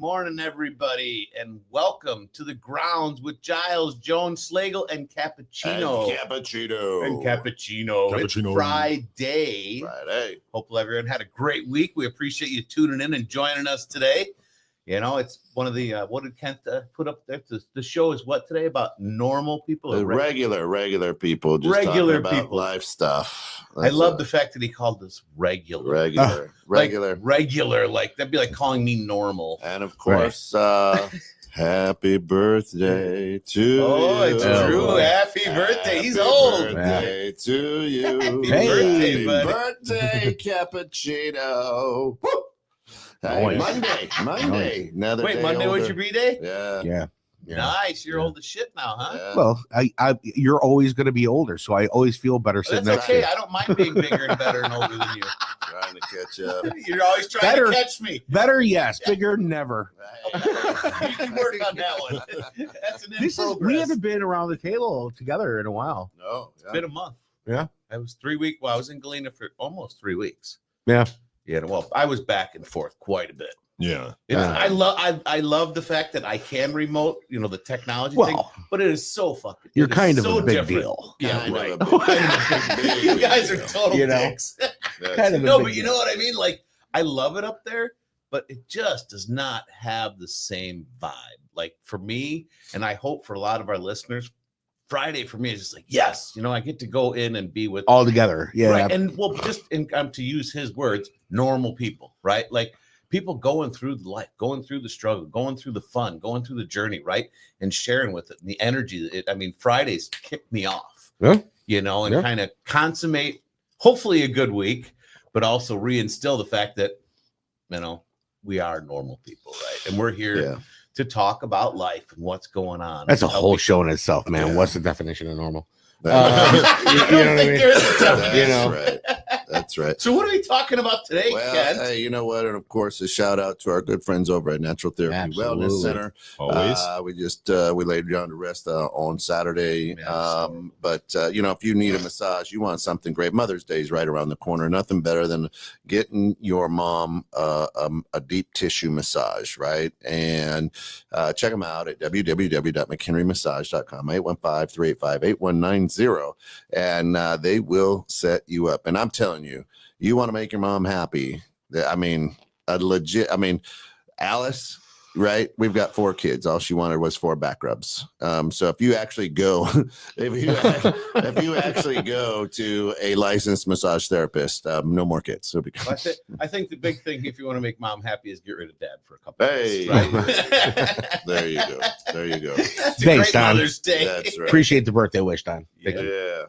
morning, everybody, and welcome to the grounds with Giles, Jones, Slagle, and Cappuccino. It's Friday. Hopefully, everyone had a great week. We appreciate you tuning in and joining us today. You know, it's one of the what did Kent put up there? The show is what today about normal people, regular people, just regular talking about people, life stuff. I love the fact that he called us regular. Like that'd be like calling me normal. And of course, happy birthday to you. It's Drew. Happy birthday. He's old. Birthday to you. Happy birthday, buddy. Birthday, Cappuccino. Woo! Hey, Monday. Another Wait, day Monday older. was your B-Day? Yeah. Nice. You're old as shit now, huh? Yeah. Well, you're always going to be older, so I always feel better sitting That's next okay. to you. I don't mind being bigger and better and older than you. Trying to catch up. You're always trying to catch me. Better, yes. Bigger, never. You can work on that one. That's an in progress. We haven't been around the table together in a while. No. It's been a month. Yeah. I was 3 weeks. Well, I was in Galena for almost 3 weeks. Yeah. Yeah. Well, I was back and forth quite a bit. Yeah. I love the fact that I can remote, the technology thing, but it is so fucking. You're kind of so a big different. deal. Yeah, Kind of right. a big You guys are total dicks. Kind of No, but you know what I mean? Like, I love it up there, but it just does not have the same vibe. Like for me, and I hope for a lot of our listeners, Friday for me is just like, yes, I get to go in and be with all together. Yeah. Right. And to use his words, normal people, right? Like people going through the life, going through the struggle, going through the fun, going through the journey, right? And sharing with it and the energy. Fridays kick me off, and kind of consummate, hopefully a good week, but also reinstill the fact that, we are normal people, right? And we're here to talk about life and what's going on. That's a whole show in itself, man. Yeah. What's the definition of normal? I don't think there is a definition. Right. That's right. So what are we talking about today, Ken? Hey, you know what? And of course, a shout out to our good friends over at Natural Therapy Wellness Center. Always. We laid down to rest on Saturday. But if you need a massage, you want something great. Mother's Day is right around the corner. Nothing better than getting your mom a deep tissue massage, right? And check them out at www.mchenrymassage.com, 815-385-8190, and they will set you up. And I'm telling you, you want to make your mom happy. Alice, right? We've got 4 kids. All she wanted was 4 back rubs. So if you actually go, if you actually go to a licensed massage therapist, no more kids. I think the big thing, if you want to make mom happy, is get rid of dad for a couple Hey, days. Right? There you go. That's a Thanks, great Don. Mother's Day. That's right. Appreciate the birthday wish, Don. Yeah.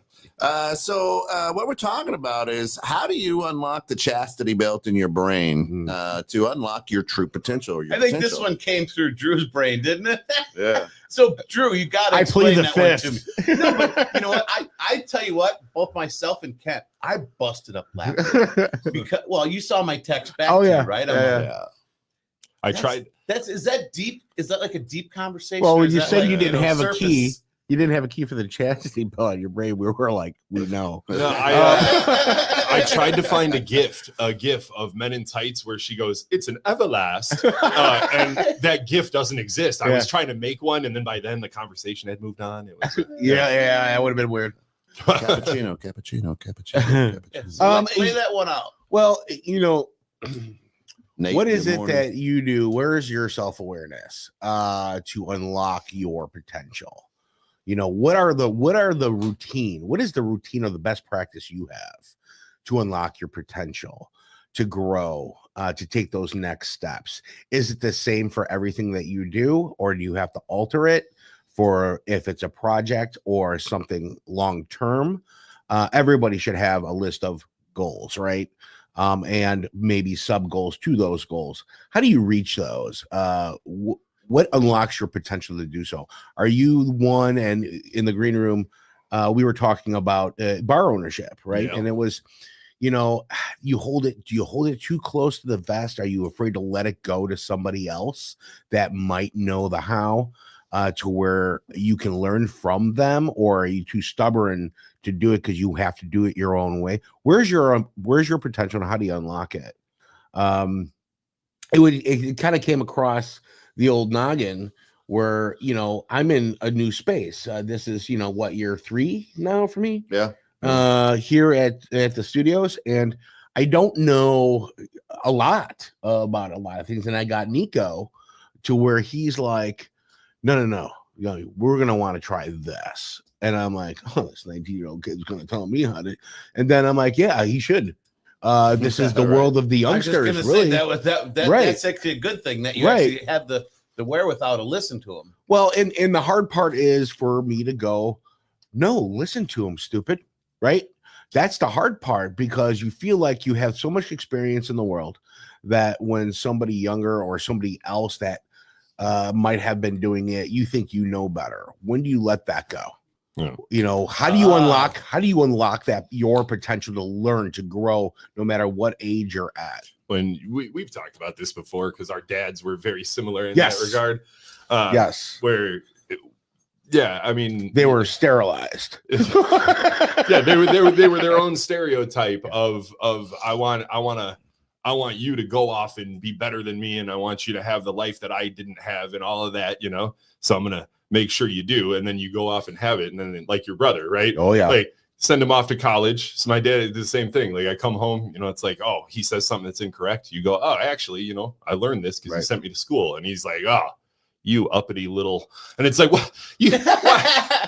So what we're talking about is how do you unlock the chastity belt in your brain to unlock your true potential? I think this one came through Drew's brain, didn't it? Yeah. So Drew, you got to explain that one to me. fifth. No, but you know what? I tell you what, both myself and Kent, I busted up laughing because you saw my text back. Oh, to yeah. you, right? I tried. Is that deep? Is that like a deep conversation? Well, or when is you that said like, you didn't have surface? a key, you didn't have a key for the chastity belt on your brain. We were like, we know. No, I tried to find a gif of Men in Tights where she goes, "It's an Everlast," and that gif doesn't exist. I was trying to make one, and then by then the conversation had moved on. It was Yeah, that would have been weird. Cappuccino. Play that one out. Well, Nate, what is good it morning. that you do? Where is your self-awareness to unlock your potential? What are the routine? What is the routine of the best practice you have to unlock your potential, to grow, to take those next steps? Is it the same for everything that you do, or do you have to alter it for if it's a project or something long-term? Everybody should have a list of goals, right? And maybe sub goals to those goals. How do you reach those? What unlocks your potential to do so? Are you one? And in the green room, we were talking about bar ownership, right? Yeah. And it was, you hold it. Do you hold it too close to the vest? Are you afraid to let it go to somebody else that might know the how? To where you can learn from them, or are you too stubborn to do it because you have to do it your own way? Where's your potential and how do you unlock it? it kind of came across the old noggin where, you know, I'm in a new space. This is, you know, what, year 3 now for me? Yeah. Here at the studios, and I don't know a lot about a lot of things. And I got Nico to where he's like, no, you know, we're gonna want to try this. And I'm like, oh, this 19-year-old kid's gonna tell me how to. And then I'm like, yeah, he should. This is the Right. world of the I was just youngsters, gonna really. say that Right. that's actually a good thing that you Right. actually have the wherewithal to listen to them. Well, and the hard part is for me to go, no, listen to him, stupid. Right? That's the hard part, because you feel like you have so much experience in the world that when somebody younger or somebody else that might have been doing it, you think you know better. When do you let that go? Yeah. You know, how do you unlock that your potential to learn, to grow, no matter what age you're at? When we've talked about this before, because our dads were very similar in Yes. that regard. Yes. Yeah, I mean, They were sterilized. yeah, they were their own stereotype of I want you to go off and be better than me, and I want you to have the life that I didn't have, and all of that, you know. So I'm gonna make sure you do, and then you go off and have it, and then like your brother, right? Oh yeah. Like send him off to college. So my dad did the same thing. Like I come home, you know, it's like, oh, he says something that's incorrect. You go, oh, actually, you know, I learned this because he Right. sent me to school, and he's like, oh, you uppity little, and it's like, what?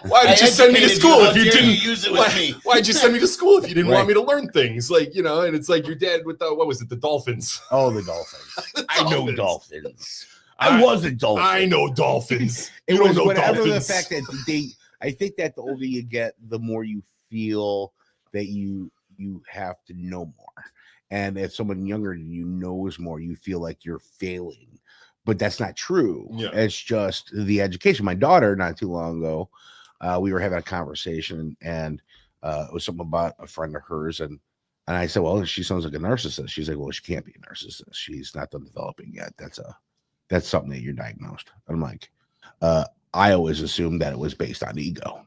Why did you send me to school if you didn't use it with me? Why'd you send me to school if you didn't Right. want me to learn things? Like, you know, and it's like your dad with the, what was it, the Dolphins? Oh, the Dolphins. The I know Dolphins. Dolphins. I was a Dolphin. I know Dolphins. It You don't was know whatever Dolphins. the fact that I think that the older you get, the more you feel that you have to know more. And if someone younger than you knows more, you feel like you're failing. But that's not true. Yeah. It's just the education. My daughter, not too long ago, we were having a conversation, and it was something about a friend of hers, and I said, well, she sounds like a narcissist. She's like, well, she can't be a narcissist. She's not done developing yet. That's something that you're diagnosed. I'm like, I always assumed that it was based on ego,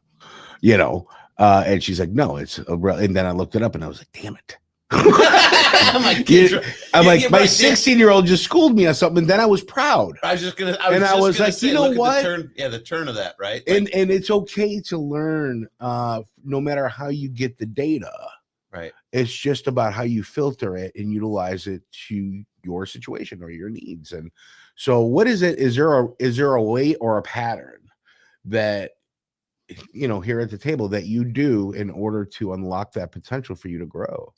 you know. And she's like, no, it's a real. And then I looked it up, and I was like, damn it. I'm like, I'm like, my right, 16-year-old just schooled me on something, and then I was proud. I was just gonna, And I was gonna like, say, you know look at what? the turn of that, right? And it's okay to learn, no matter how you get the data. Right. It's just about how you filter it and utilize it to your situation or your needs. And so, what is it? Is there a way or a pattern that, you know, here at the table that you do in order to unlock that potential for you to grow?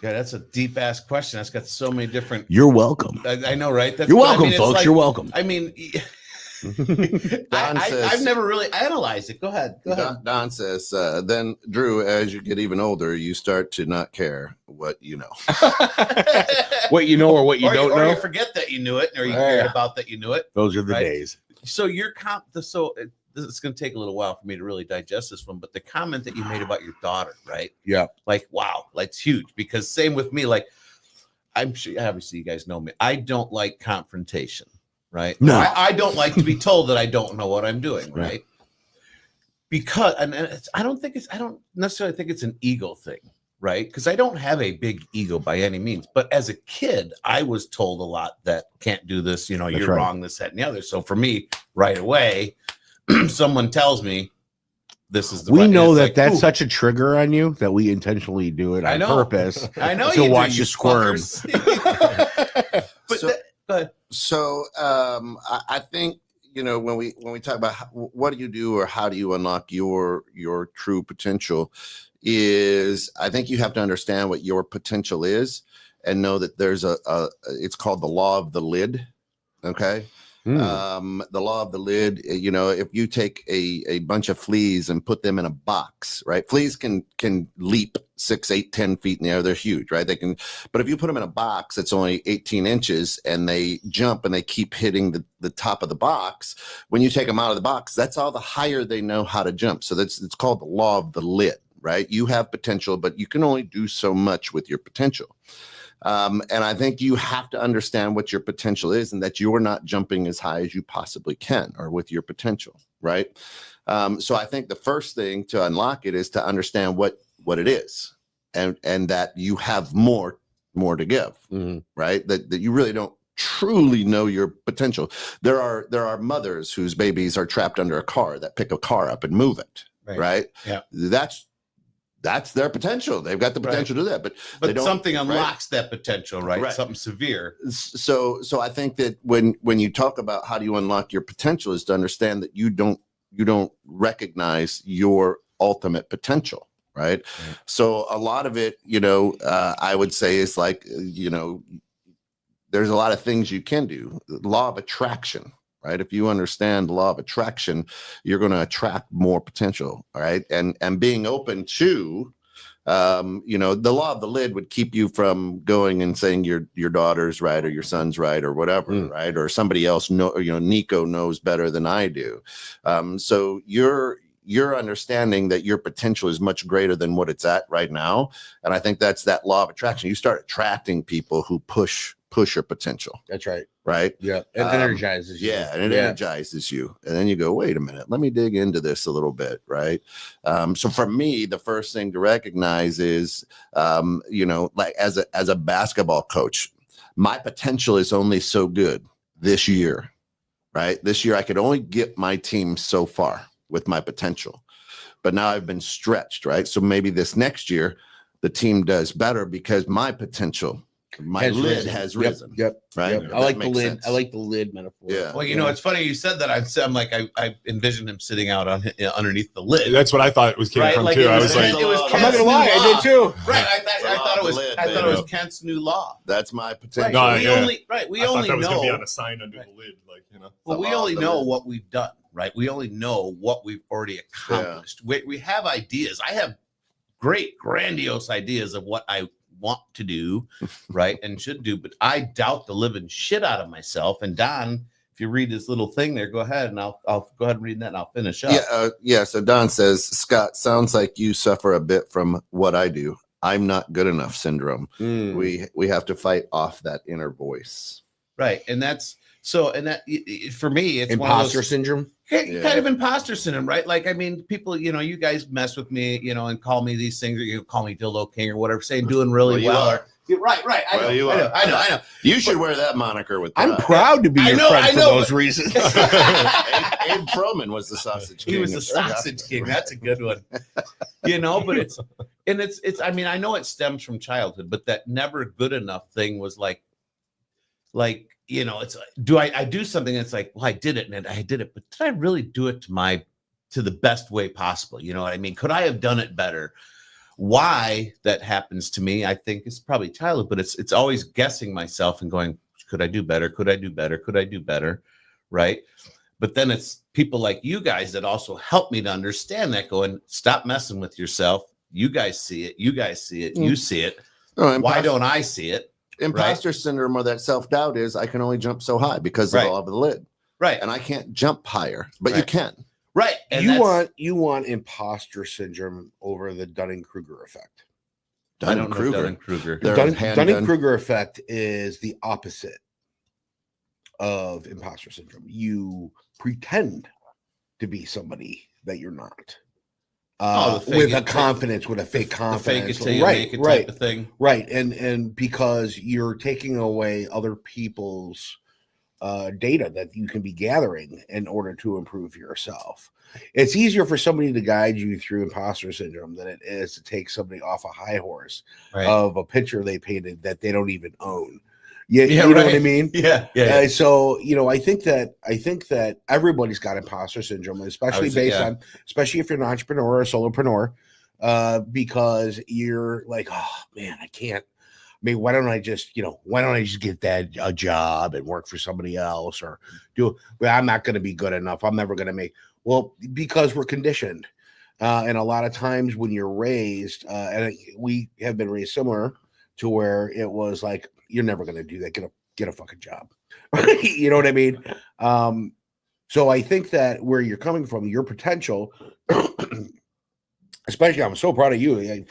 Yeah, that's a deep ass question. That's got so many different. You're welcome. I know, right? That's, You're but I welcome, mean, it's folks. like- You're welcome. I mean, Don says- I've never really analyzed it. Go ahead. Don says, then Drew, as you get even older, you start to not care what you know. What you know or what you or don't or know. you forget that you knew it, or you Yeah. cared about that you knew it. Those are the Right. days. So your this is going to take a little while for me to really digest this one, but the comment that you made about your daughter, right? Yeah. Like, wow, like it's huge, because same with me. Like, I'm sure obviously you guys know me. I don't like confrontation, right? No. I don't like to be told that I don't know what I'm doing, Right. right? Because I don't necessarily think it's an ego thing, right? Because I don't have a big ego by any means. But as a kid, I was told a lot that can't do this, you know, That's you're right. wrong, this, that, and the other. So for me, right away, someone tells me this is the We right, know it's that like, that's ooh, such a trigger on you that we intentionally do it I on know. purpose. I know to you do, watch you you squirm. fuckers. But So- go ahead. So I think, you know, when we talk about what do you do or how do you unlock your true potential, is I think you have to understand what your potential is and know that there's it's called the law of the lid. Okay. The law of the lid, you know, if you take a bunch of fleas and put them in a box, right? Fleas can leap 6, 8, 10 feet in the air. They're huge, right? They can, but if you put them in a box that's only 18 inches and they jump and they keep hitting the top of the box, when you take them out of the box, that's all the higher they know how to jump. So it's called the law of the lid, right? You have potential, but you can only do so much with your potential. And I think you have to understand what your potential is and that you're not jumping as high as you possibly can or with your potential, right? So I think the first thing to unlock it is to understand what it is and that you have more more to give, Mhm. right? That you really don't truly know your potential. There are mothers whose babies are trapped under a car that pick a car up and move it, right? Yeah. That's their potential. They've got the Right. potential to do that, but they But don't, something right? unlocks that potential, right? Right. Something severe. So I think that when you talk about how do you unlock your potential is to understand that you don't recognize your ultimate potential, right? So a lot of it, I would say is like, there's a lot of things you can do. The law of attraction, right? If you understand the law of attraction, you're going to attract more potential, all right? And being open to, the law of the lid would keep you from going and saying your daughter's right or your son's right or whatever, right? Or somebody else Nico knows better than I do. So you're understanding that your potential is much greater than what it's at right now. And I think that's that law of attraction. You start attracting people who push your potential. That's right. Right. Yeah. It energizes you. Yeah. And it energizes you. And then you go, wait a minute, let me dig into this a little bit. Right. So for me, the first thing to recognize is, like as a basketball coach, my potential is only so good this year. Right. This year, I could only get my team so far with my potential, but now I've been stretched. Right. So maybe this next year, the team does better because my potential, my lid has risen. Yep. Right. Yep. I like the lid. Sense. I like the lid metaphor. Yeah. Well, it's funny you said that. I'm like I envisioned him sitting out on underneath the lid. That's what I thought it was came from too. I was like, I'm not gonna lie, I did too. Right. I thought it was Kent's new law. That's my potential. Right. We only that was know. Gonna be on a sign under the lid, Well, we only know what we've done, right? We only know what we've already accomplished. Yeah. We have ideas. I have great, grandiose ideas of what I want to do, right, and should do, but I doubt the living shit out of myself. And Don, if you read this little thing there, go ahead, and I'll go ahead and read that, and I'll finish up. Yeah. So Don says, Scott, sounds like you suffer a bit from what I do. I'm not good enough syndrome. We have to fight off that inner voice, right? And that's so. And that for me, it's imposter syndrome. Kind of imposter syndrome, right? Like, I mean, people, you guys mess with me, and call me these things, or you call me Dildo King or whatever, saying doing really well. Right. I know. You should wear that moniker with I'm proud to be your friend for those reasons. Abe Froman was the sausage king. He was the sausage king. That's a good one. But it's I mean, I know it stems from childhood, but that never good enough thing was like, it's I do something that's like, well, I did it and I did it, but did I really do it to the best way possible? You know what I mean? Could I have done it better? Why that happens to me, I think it's probably childhood, but it's always guessing myself and going, could I do better? Could I do better? Could I do better? Right. But then it's people like you guys that also help me to understand that, going, stop messing with yourself. You guys see it. You guys see it. You see it. Why don't I see it? Imposter syndrome or that self-doubt is I can only jump so high because of the law of the lid. Right. And I can't jump higher, but you can. Right. And you want imposter syndrome over the Dunning-Kruger effect. Dunning-Kruger. Dunning-Kruger effect is the opposite of imposter syndrome. You pretend to be somebody that you're not. With a confidence, with a fake confidence, fake it till you make it type of thing, right? And because you're taking away other people's data that you can be gathering in order to improve yourself. It's easier for somebody to guide you through imposter syndrome than it is to take somebody off a high horse of a picture they painted that they don't even own. You know what I mean? Yeah. So I think that everybody's got imposter syndrome, especially especially if you're an entrepreneur or a solopreneur, because you're like, oh man, I can't. I mean, why don't I just get that a job and work for somebody else or I'm not going to be good enough. I'm never going to make. Well, because we're conditioned, and a lot of times when you're raised, and we have been raised similar to where it was like, you're never going to do that. Get a fucking job. You know what I mean? So I think that where you're coming from, your potential, especially, I'm so proud of you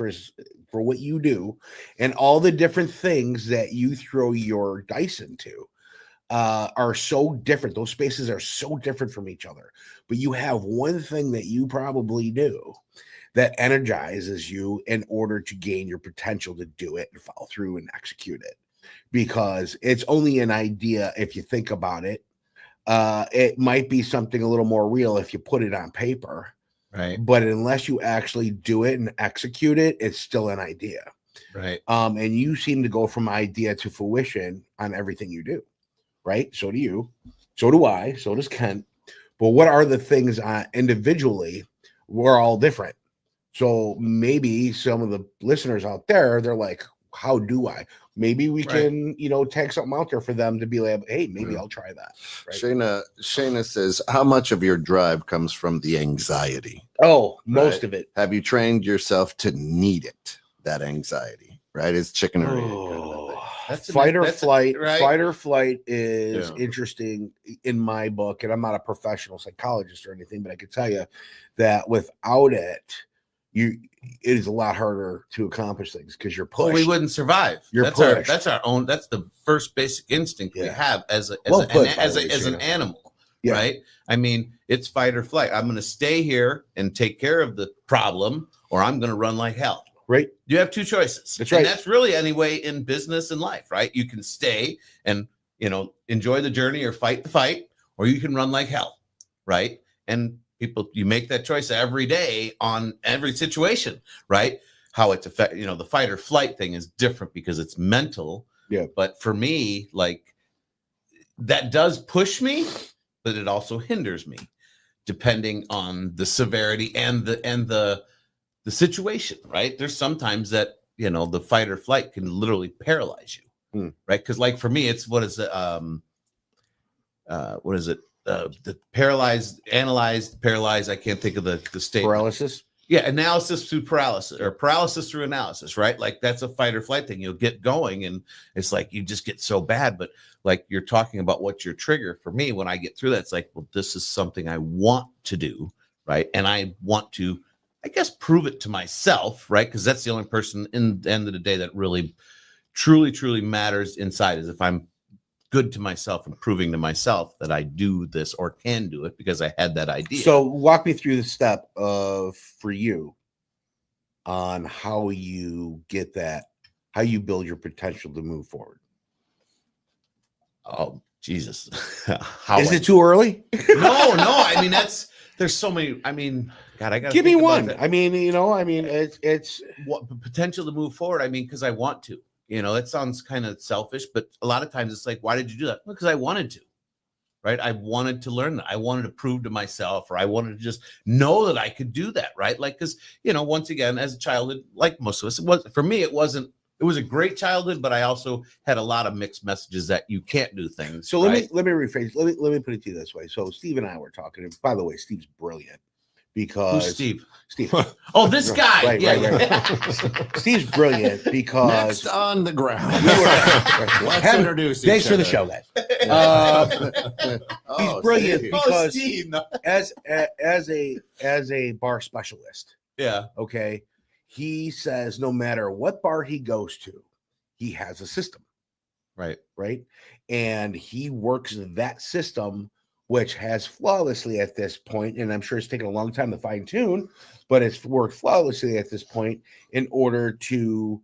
for what you do and all the different things that you throw your dice into are so different. Those spaces are so different from each other, but you have one thing that you probably do that energizes you in order to gain your potential to do it and follow through and execute it. Because it's only an idea if you think about it. It might be something a little more real if you put it on paper, Right. but unless you actually do it and execute it, it's still an idea. Right. And you seem to go from idea to fruition on everything you do, right? So do you, so do I, so does Kent. But what are the things individually? We're all different. So maybe some of the listeners out there, they're like, how do I? Maybe we can, tag something out there for them to be like, hey, maybe I'll try that. Right? Shayna says, how much of your drive comes from the anxiety? Oh, most of it. Have you trained yourself to need it? That anxiety, right? It's chicken or egg. Kind of thing. That's Fight or flight. right? Fight or flight is interesting in my book, and I'm not a professional psychologist or anything, but I can tell you that without it, it is a lot harder to accomplish things because you're pushed. Well, we wouldn't survive. You're pushed. pushed. That's the first basic instinct we have as an animal, right? I mean, it's fight or flight. I'm going to stay here and take care of the problem, or I'm going to run like hell. Right. You have two choices. That's right. And that's really any way in business and life, right? You can stay and, enjoy the journey or fight the fight, or you can run like hell, right? And you make that choice every day on every situation, right? How it's the fight or flight thing is different because it's mental. Yeah. But for me, like that does push me, but it also hinders me depending on the severity and the situation, right? There's sometimes that, the fight or flight can literally paralyze you, right? Because like for me, it's the paralyzed. I can't think of the statement. Paralysis. Yeah, analysis through paralysis or paralysis through analysis, right? Like that's a fight or flight thing. You'll get going and it's like you just get so bad. But like you're talking about what's your trigger. For me, when I get through that, it's like, well, this is something I want to do, right? And I want to, I guess, prove it to myself, right? Because that's the only person in the end of the day that really, truly, truly matters inside is if I'm good to myself and proving to myself that I do this or can do it because I had that idea. So walk me through the step for you on how you get that, how you build your potential to move forward. Oh, Jesus. Is it too early? No. I mean, there's so many. I mean, God, I got to give me one. I mean, it's what potential to move forward. I mean, because I want to. It sounds kind of selfish, but a lot of times it's like, why did you do that? Well, because I wanted to, right? I wanted to learn that. I wanted to prove to myself, or I wanted to just know that I could do that, right? Like, because, once again, as a childhood, like most of us, it was a great childhood, but I also had a lot of mixed messages that you can't do things. So let me rephrase. Let me put it to you this way. So Steve and I were talking, and by the way, Steve's brilliant. Because who's Steve? Oh, this guy. Right. Steve's brilliant because next on the ground. Let's introduce. Thanks for the show, guys. He's brilliant because Steve. as a bar specialist. Yeah. Okay. He says no matter what bar he goes to, he has a system. Right. Right. And he works that system, which has flawlessly at this point, and I'm sure it's taken a long time to fine tune, but it's worked flawlessly at this point in order to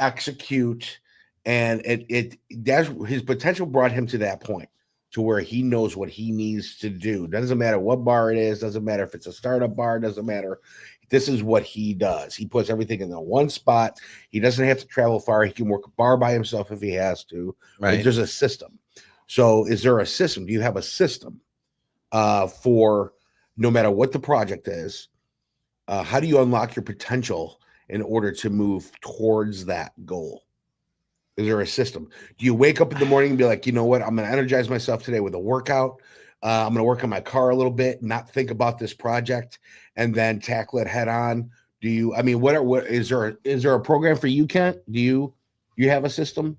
execute. And that's his potential brought him to that point to where he knows what he needs to do. Doesn't matter what bar it is, doesn't matter if it's a startup bar, doesn't matter. This is what he does. He puts everything in the one spot. He doesn't have to travel far. He can work a bar by himself if he has to. Right. There's a system. So is there a system? Do you have a system for no matter what the project is? How do you unlock your potential in order to move towards that goal? Is there a system? Do you wake up in the morning and be like, you know what? I'm going to energize myself today with a workout. I'm going to work on my car a little bit, not think about this project, and then tackle it head on. What is there a program for you, Kent? Do you have a system?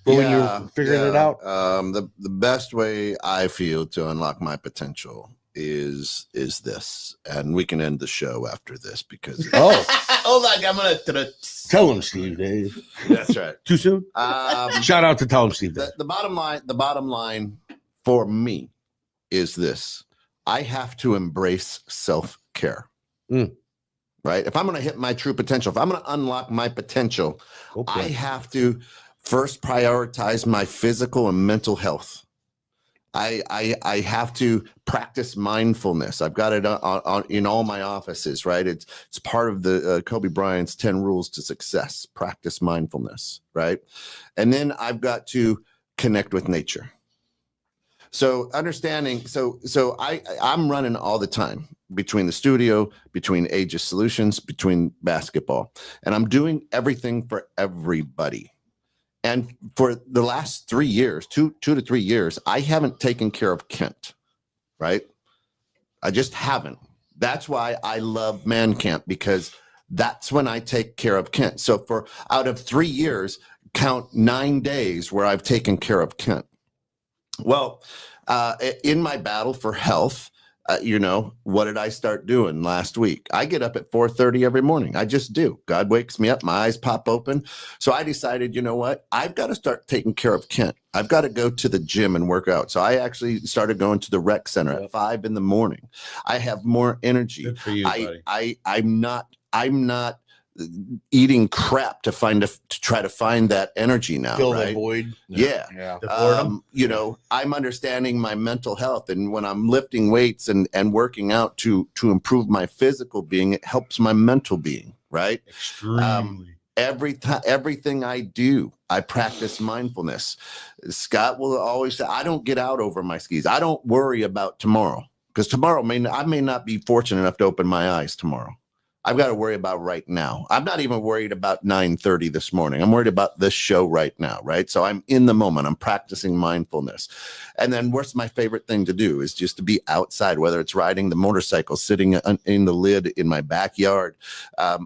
When you're figuring it out? The best way I feel to unlock my potential is this, and we can end the show after this because hold on, I'm gonna tell him, Steve. Dave. That's right. Too soon. Shout out to tell him, Steve. The bottom line for me is this: I have to embrace self-care. right? If I'm going to hit my true potential, if I'm going to unlock my potential, I have to first prioritize my physical and mental health. I have to practice mindfulness. I've got it on in all my offices, right? It's part of the Kobe Bryant's 10 rules to success. Practice mindfulness, right? And then I've got to connect with nature. So understanding, so I'm running all the time between the studio, between Aegis Solutions, between basketball, and I'm doing everything for everybody. And for the last 3 years, two to 3 years, I haven't taken care of Kent, right? I just haven't. That's why I love Man Camp, because that's when I take care of Kent. So for out of 3 years, count 9 days where I've taken care of Kent. Well, in my battle for health, what did I start doing last week? I get up at 4:30 every morning. I just do. God wakes me up. My eyes pop open. So I decided, you know what? I've got to start taking care of Kent. I've got to go to the gym and work out. So I actually started going to the rec center at 5 in the morning. I have more energy. Good for you, buddy. I'm not eating crap to try to find that energy now. Fill right? the void. Yeah. The boredom. I'm understanding my mental health, and when I'm lifting weights and working out to improve my physical being, it helps my mental being, right? Extremely. Everything I do, I practice mindfulness. Scott will always say, I don't get out over my skis. I don't worry about tomorrow, because tomorrow I may not be fortunate enough to open my eyes tomorrow. I've got to worry about right now. I'm not even worried about 9:30 this morning. I'm worried about this show right now, right? So I'm in the moment. I'm practicing mindfulness. And then what's my favorite thing to do is just to be outside, whether it's riding the motorcycle, sitting in the lid in my backyard,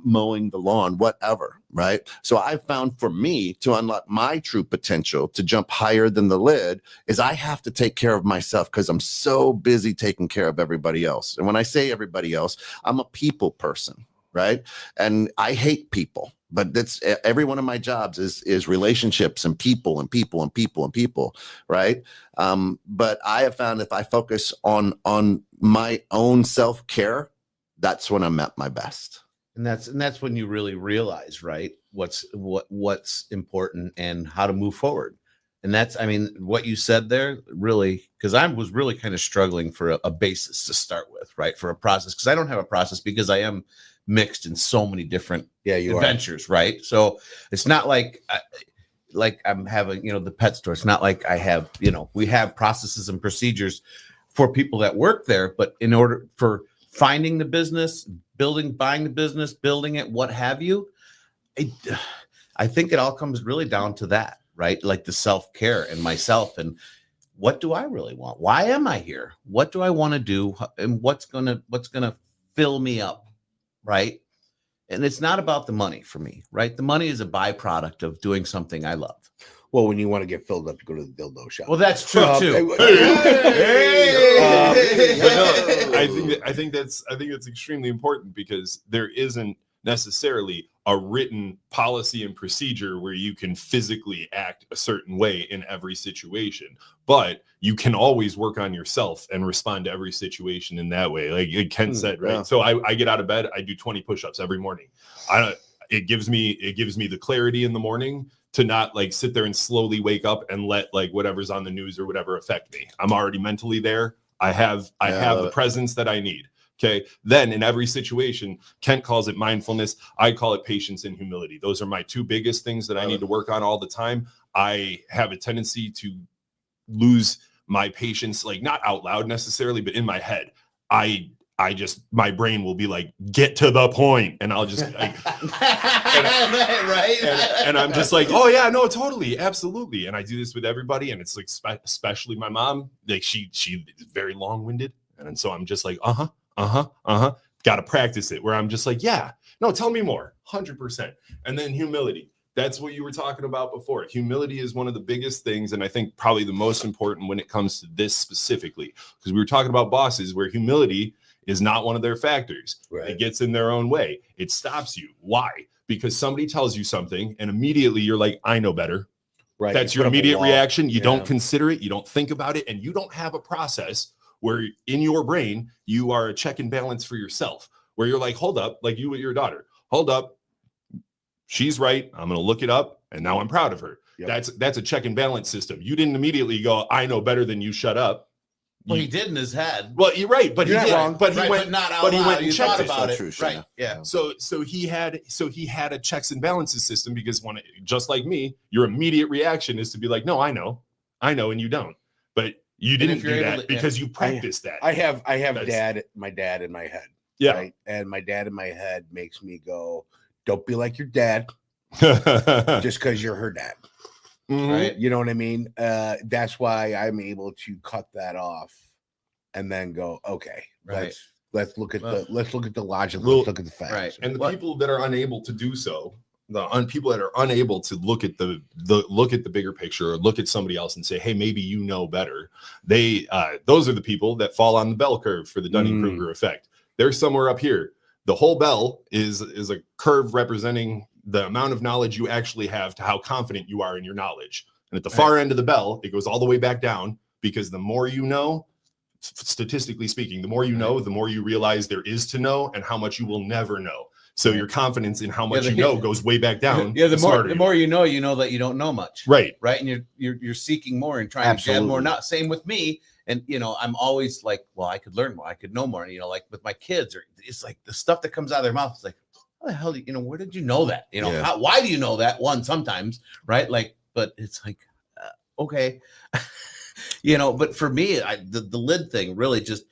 mowing the lawn, whatever, right? So I found, for me to unlock my true potential, to jump higher than the lid, is I have to take care of myself, because I'm so busy taking care of everybody else. And when I say everybody else, I'm a people person. Right. And I hate people, but that's every one of my jobs is relationships and people and people and people and people. Right. But I have found if I focus on my own self-care, that's when I'm at my best. And that's when you really realize, right, what's important and how to move forward. And that's, I mean, what you said there, really, because I was really kind of struggling for a basis to start with, right, for a process, because I don't have a process, because I am mixed in so many different adventures, right? So it's not like I'm having, the pet store. It's not like I have, we have processes and procedures for people that work there, but in order for finding the business, buying the business, building it, what have you, I think it all comes really down to that, right? Like the self-care and myself, and what do I really want? Why am I here? What do I want to do? And what's gonna fill me up? Right. And it's not about the money for me, right? The money is a byproduct of doing something I love. Well, when you want to get filled up, you go to the dildo shop. Well, that's true too. I think that's extremely important, because there isn't necessarily a written policy and procedure where you can physically act a certain way in every situation, but you can always work on yourself and respond to every situation in that way. Like Ken said, right? Yeah. So I get out of bed, I do 20 push-ups every morning. It gives me the clarity in the morning to not like sit there and slowly wake up and let like whatever's on the news or whatever affect me. I'm already mentally there. I have the presence that I need. Okay. Then in every situation, Kent calls it mindfulness. I call it patience and humility. Those are my two biggest things that I need to work on all the time. I have a tendency to lose my patience, like not out loud necessarily, but in my head. I just, my brain will be like, get to the point. And I'll just like, and I'm just like, oh yeah, no, totally. Absolutely. And I do this with everybody. And it's like, especially my mom, like she is very long-winded. And so I'm just like, got to practice it, where I'm just like, yeah, no, tell me more, 100%. And then humility. That's what you were talking about before. Humility is one of the biggest things, and I think probably the most important when it comes to this specifically, because we were talking about bosses where humility is not one of their factors. Right. It gets in their own way. It stops you. Why? Because somebody tells you something and immediately you're like, I know better. Right. That's your immediate reaction. You don't consider it. You don't think about it. And you don't have a process where in your brain, you are a check and balance for yourself. where you're like, hold up, like you with your daughter, hold up, she's right, I'm gonna look it up, and now I'm proud of her. Yep. That's a check and balance system. You didn't immediately go, I know better than you, shut up. Well, he did in his head. Well, you're right, but You're he not did. wrong. But he Right, went, but not out but he loud. went and You checked thought it. about it. True, Right. Shana. Yeah. So he had a checks and balances system, because when just like me, your immediate reaction is to be like, no, I know, and you don't. But you didn't if you're do able that to- because you practiced that. I have That's- my dad in my head. Yeah. Right? And my dad in my head makes me go, don't be like your dad just because you're her dad. Mhm. Right. You know what I mean? That's why I'm able to cut that off and then go, okay, Right. let's look at the logic, Well, let's look at the facts. right. And the What- people that are unable to do so, people that are unable to look at the bigger picture, or look at somebody else and say, hey, maybe you know better, those are the people that fall on the bell curve for the Dunning-Kruger effect. They're somewhere up here. The whole bell is a curve representing the amount of knowledge you actually have to how confident you are in your knowledge. And at the far end of the bell, it goes all the way back down, because the more you know, statistically speaking, the more you know, the more you realize there is to know and how much you will never know. So your confidence in how much the- you know goes way back down. Yeah, the smarter more you you know that you don't know much. Right. Right. And you're seeking more and trying to get more. Absolutely. Not same with me. And I'm always like, well, I could learn more, I could know more. And like with my kids, or it's like the stuff that comes out of their mouth is like, how the hell do where did you know that? Yeah. Why do you know that? One, sometimes, right? Like, but it's like, okay. But for me, the lid thing really just,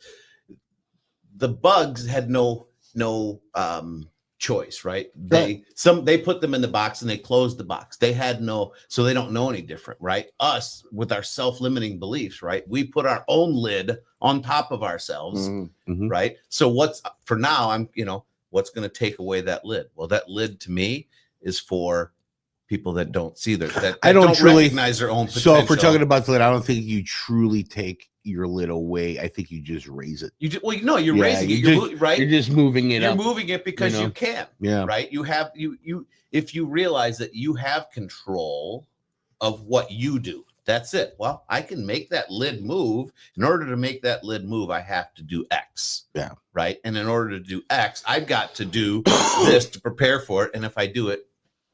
the bugs had no choice, right? They put them in the box and they closed the box. They had so they don't know any different, right? Us with our self-limiting beliefs, right? We put our own lid on top of ourselves, Mhm. right? So what's for now? What's going to take away that lid? Well, that lid to me is for people that don't see that I don't truly recognize their own potential. So if we're talking about the lid, I don't think you truly take your lid away. I think you just raise it. you're Yeah, raising it, right? You're just moving it You're up. moving it because you know? you can. Yeah. Right. You have if you realize that you have control of what you do, that's it. Well, I can make that lid move. In order to make that lid move, I have to do X. Yeah. Right. And in order to do X, I've got to do this to prepare for it. And if I do it,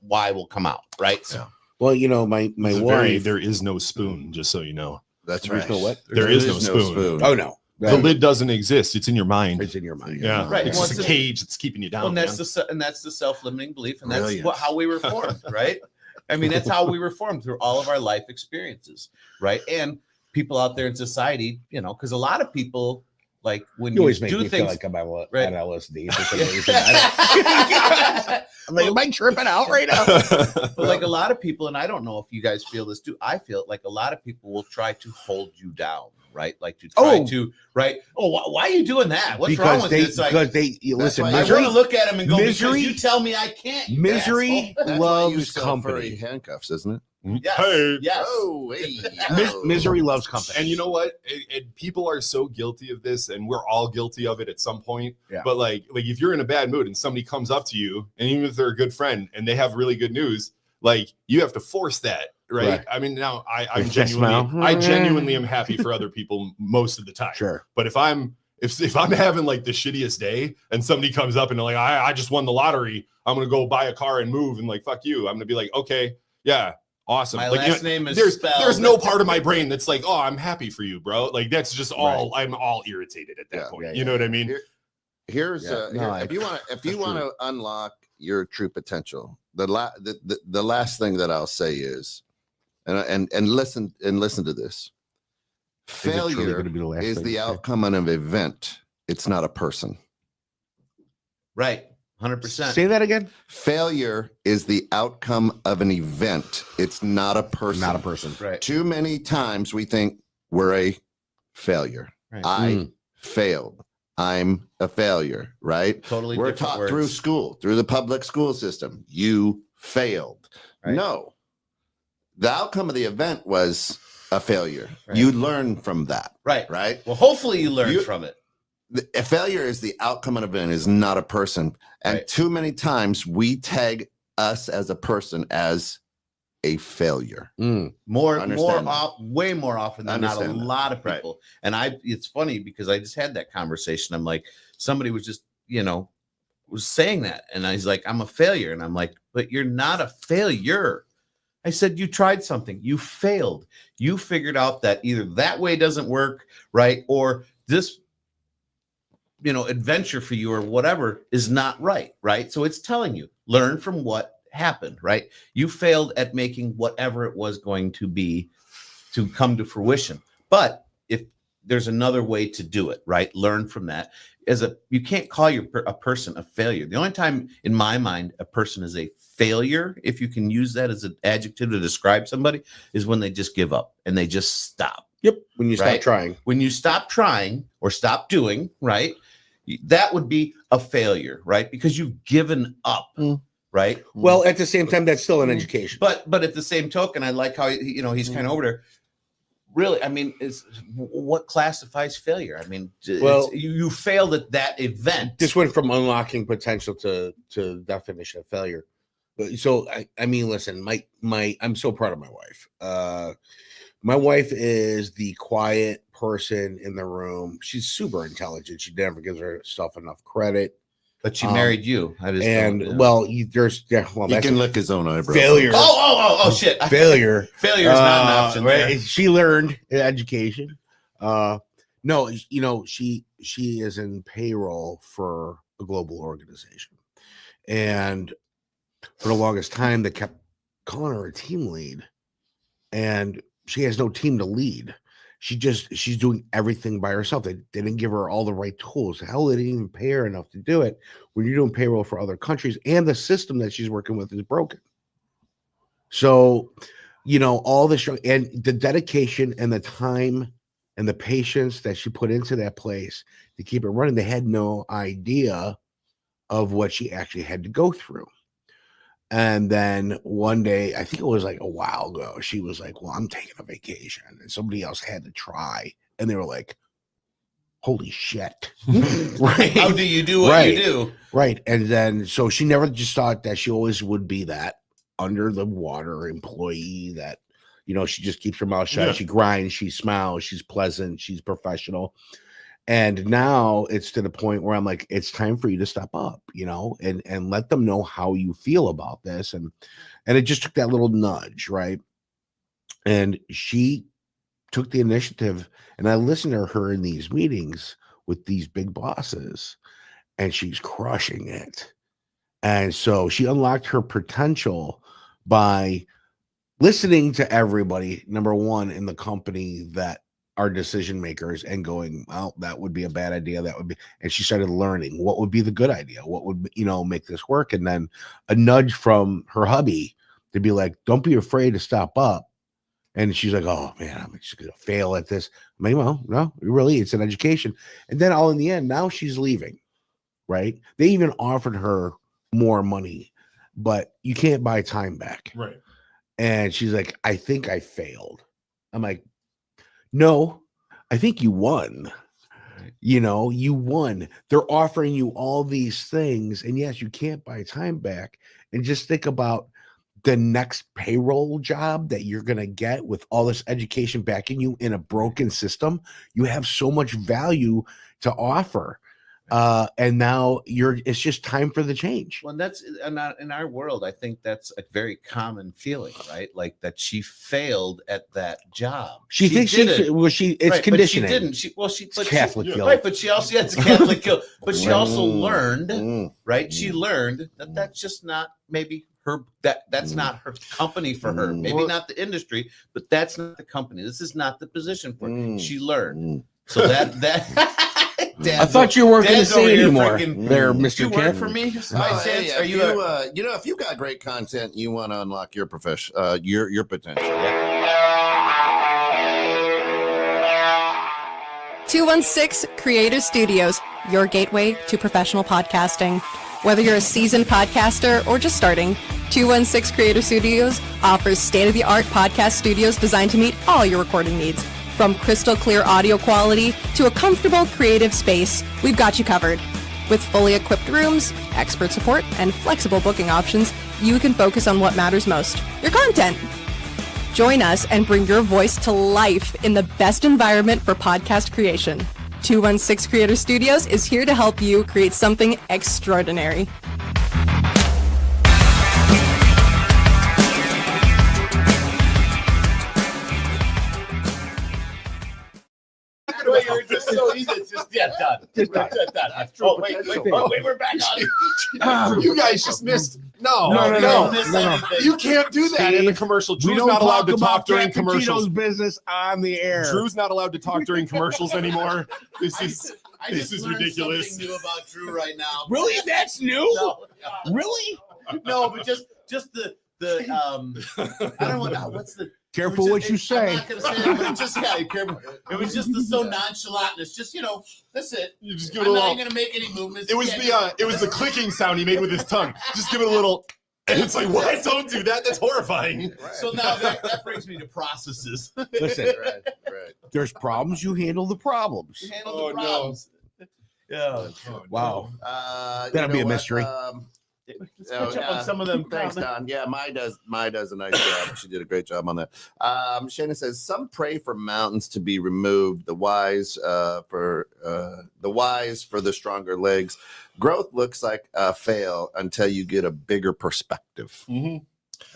Y will come out. Right. So, Well, my wife. There is no spoon, just so you know. That's There's right. no what? There is no spoon. Oh no, The lid doesn't exist. It's in your mind. It's in your mind. Yeah. Right. It's Once just a it- cage that's keeping you down. and that's man. that's the self-limiting belief. And that's Brilliant. how we were formed. Right. I mean, that's how we were formed through all of our life experiences. Right. And people out there in society, because a lot of people, like when You you always make do me feel things, like I'm on Right. LSD for some reason. I'm like, am I tripping out right now? but like a lot of people, and I don't know if you guys feel this too. I feel like a lot of people will try to hold you down, right? Like to try to, right? Oh, why are you doing that? What's wrong with you? It's like, listen, why I misery, want to look at him and go, misery- because you tell me I can't. you misery asshole. That's why you loves sell furry company. handcuffs, isn't it? Yes. Hey. Yes. Oh, hey. Misery loves company. And you know what? People are so guilty of this, and we're all guilty of it at some point. Yeah. But like if you're in a bad mood and somebody comes up to you, and even if they're a good friend and they have really good news, like you have to force that, right? Right. I mean, now I With a smile. genuinely am happy for other people most of the time. Sure. But if I'm having like the shittiest day and somebody comes up and they're like, I just won the lottery, I'm gonna go buy a car and move, and like fuck you, I'm gonna be like, okay, yeah. Awesome. My Like, last name is there's spelled. no part of my brain that's like, oh, I'm happy for you, bro. Like that's just all I'm all irritated at that Yeah. point. Yeah, You know what I mean? Here's Yeah. No, if you want that's to unlock your true potential, the last thing that I'll say is, and listen to this. Is it truly Failure gonna be the last is thing the you say? outcome of an event. It's not a person. Right. 100%. Say that again. Failure is the outcome of an event. It's not a person. Not a person. Right. Too many times we think we're a failure. Right. I failed. I'm a failure, right? Totally We're different taught words. through school, through the public school system. You failed. Right. No. The outcome of the event was a failure. Right. You learn from that, Right. right? Well, hopefully you learn You- from it. A failure is the outcome of an event, is not a person. And Right. too many times we tag us as a person as a failure. Understand that. Way more often than not. A Understand that. lot of Right. people. And it's funny because I just had that conversation. I'm like, somebody was just, was saying that, and he's like, I'm a failure. And I'm like, but you're not a failure. I said, you tried something, you failed. You figured out that either that way doesn't work, right? Or this, adventure for you or whatever is not right, right? So it's telling you, learn from what happened, right? You failed at making whatever it was going to be to come to fruition. But if there's another way to do it, right? Learn from that. You can't call a person a failure. The only time in my mind a person is a failure, if you can use that as an adjective to describe somebody, is when they just give up and they just stop. Yep. When you stop trying. When you stop trying or stop doing, right? That would be a failure, right? Because you've given up, right? Well, at the same time, that's still an education. But at the same token, I like how he's kind of over there. Really, I mean, what classifies failure? I mean, you failed at that event. This went from unlocking potential to definition of failure. So I mean, listen, I'm so proud of my wife. My wife is the quiet person in the room. She's super intelligent. She never gives herself enough credit. But she married you. He can lick his own eyebrows. Failure. Oh shit. Failure. Failure is not an option. Right? She learned education. No, she is in payroll for a global organization. And for the longest time, they kept calling her a team lead. And she has no team to lead. She's doing everything by herself. They didn't give her all the right tools. Hell, they didn't even pay her enough to do it when you're doing payroll for other countries, and the system that she's working with is broken. So, all this and the dedication and the time and the patience that she put into that place to keep it running, they had no idea of what she actually had to go through. And then one day, I think it was like a while ago, she was like, well, I'm taking a vacation. And somebody else had to try. And they were like, holy shit. Right. How do you do what you do? Right. And then, so she never just thought that she always would be that under the water employee that, she just keeps her mouth shut. Yeah. She grinds, she smiles, she's pleasant, she's professional. And now it's to the point where I'm like, it's time for you to step up, and let them know how you feel about this. And it just took that little nudge, right? And she took the initiative, and I listened to her in these meetings with these big bosses, and she's crushing it. And so she unlocked her potential by listening to everybody, number one, in the company that are decision makers, and going, well, that would be a bad idea. That would be, and she started learning what would be the good idea, what would, make this work. And then a nudge from her hubby to be like, don't be afraid to stop up. And she's like, oh man, I'm just going to fail at this. I mean, well, no, really, it's an education. And then all in the end, now she's leaving, right? They even offered her more money, but you can't buy time back. Right. And she's like, I think I failed. I'm like, no, I think you won. You won. They're offering you all these things. And yes, you can't buy time back. And just think about the next payroll job that you're going to get with all this education backing you in a broken system. You have so much value to offer. And now it's just time for the change. Well, that's in our world. I think that's a very common feeling, right? Like that she failed at that job. She thinks it's right, conditioning. But she didn't. It's Catholic guilt. Right, but she also has Catholic guilt. But she also learned, right? She learned that that's just not maybe her. That's not her company for her. Maybe not the industry, but that's not the company. This is not the position for her. She learned. So that. I thought you weren't going to say anymore. There, Mr. You work for me? Are you? If you got great content, you want to unlock your profession, your potential. 216 Creative Studios, your gateway to professional podcasting. Whether you're a seasoned podcaster or just starting, 216 Creative Studios offers state-of-the-art podcast studios designed to meet all your recording needs. From crystal clear audio quality to a comfortable creative space, we've got you covered. With fully equipped rooms, expert support, and flexible booking options, you can focus on what matters most, your content. Join us and bring your voice to life in the best environment for podcast creation. 216 Creator Studios is here to help you create something extraordinary. Just so easy. It's just done. Just done. Oh, wait, we're back on. You guys just missed. No. No. You can't do that in a commercial. Drew's not allowed to talk during commercials. Business on the air. Drew's not allowed to talk during commercials anymore. This I is learned ridiculous. something new about Drew right now. Really? That's new? No, Really? no, but just the I don't want what's the Careful what you say. I'm not gonna say it, but just careful. It was just so nonchalant. It's just that's it. You just give it I'm a not little. even gonna make any movements. It was the clicking sound he made with his tongue. Just give it a little. And it's like, what? Don't do that. That's horrifying. So now that brings me to processes. Listen, Right. there's problems. You handle the problems. Handle Oh, the no. problems. Yeah. Wow. You That'll know be a what? mystery. Let's catch up on some of them. Thanks, Don. Yeah, Mai does a nice job. She did a great job on that. Shannon says some pray for mountains to be removed. The wise for the stronger legs. Growth looks like a fail until you get a bigger perspective. Mm-hmm.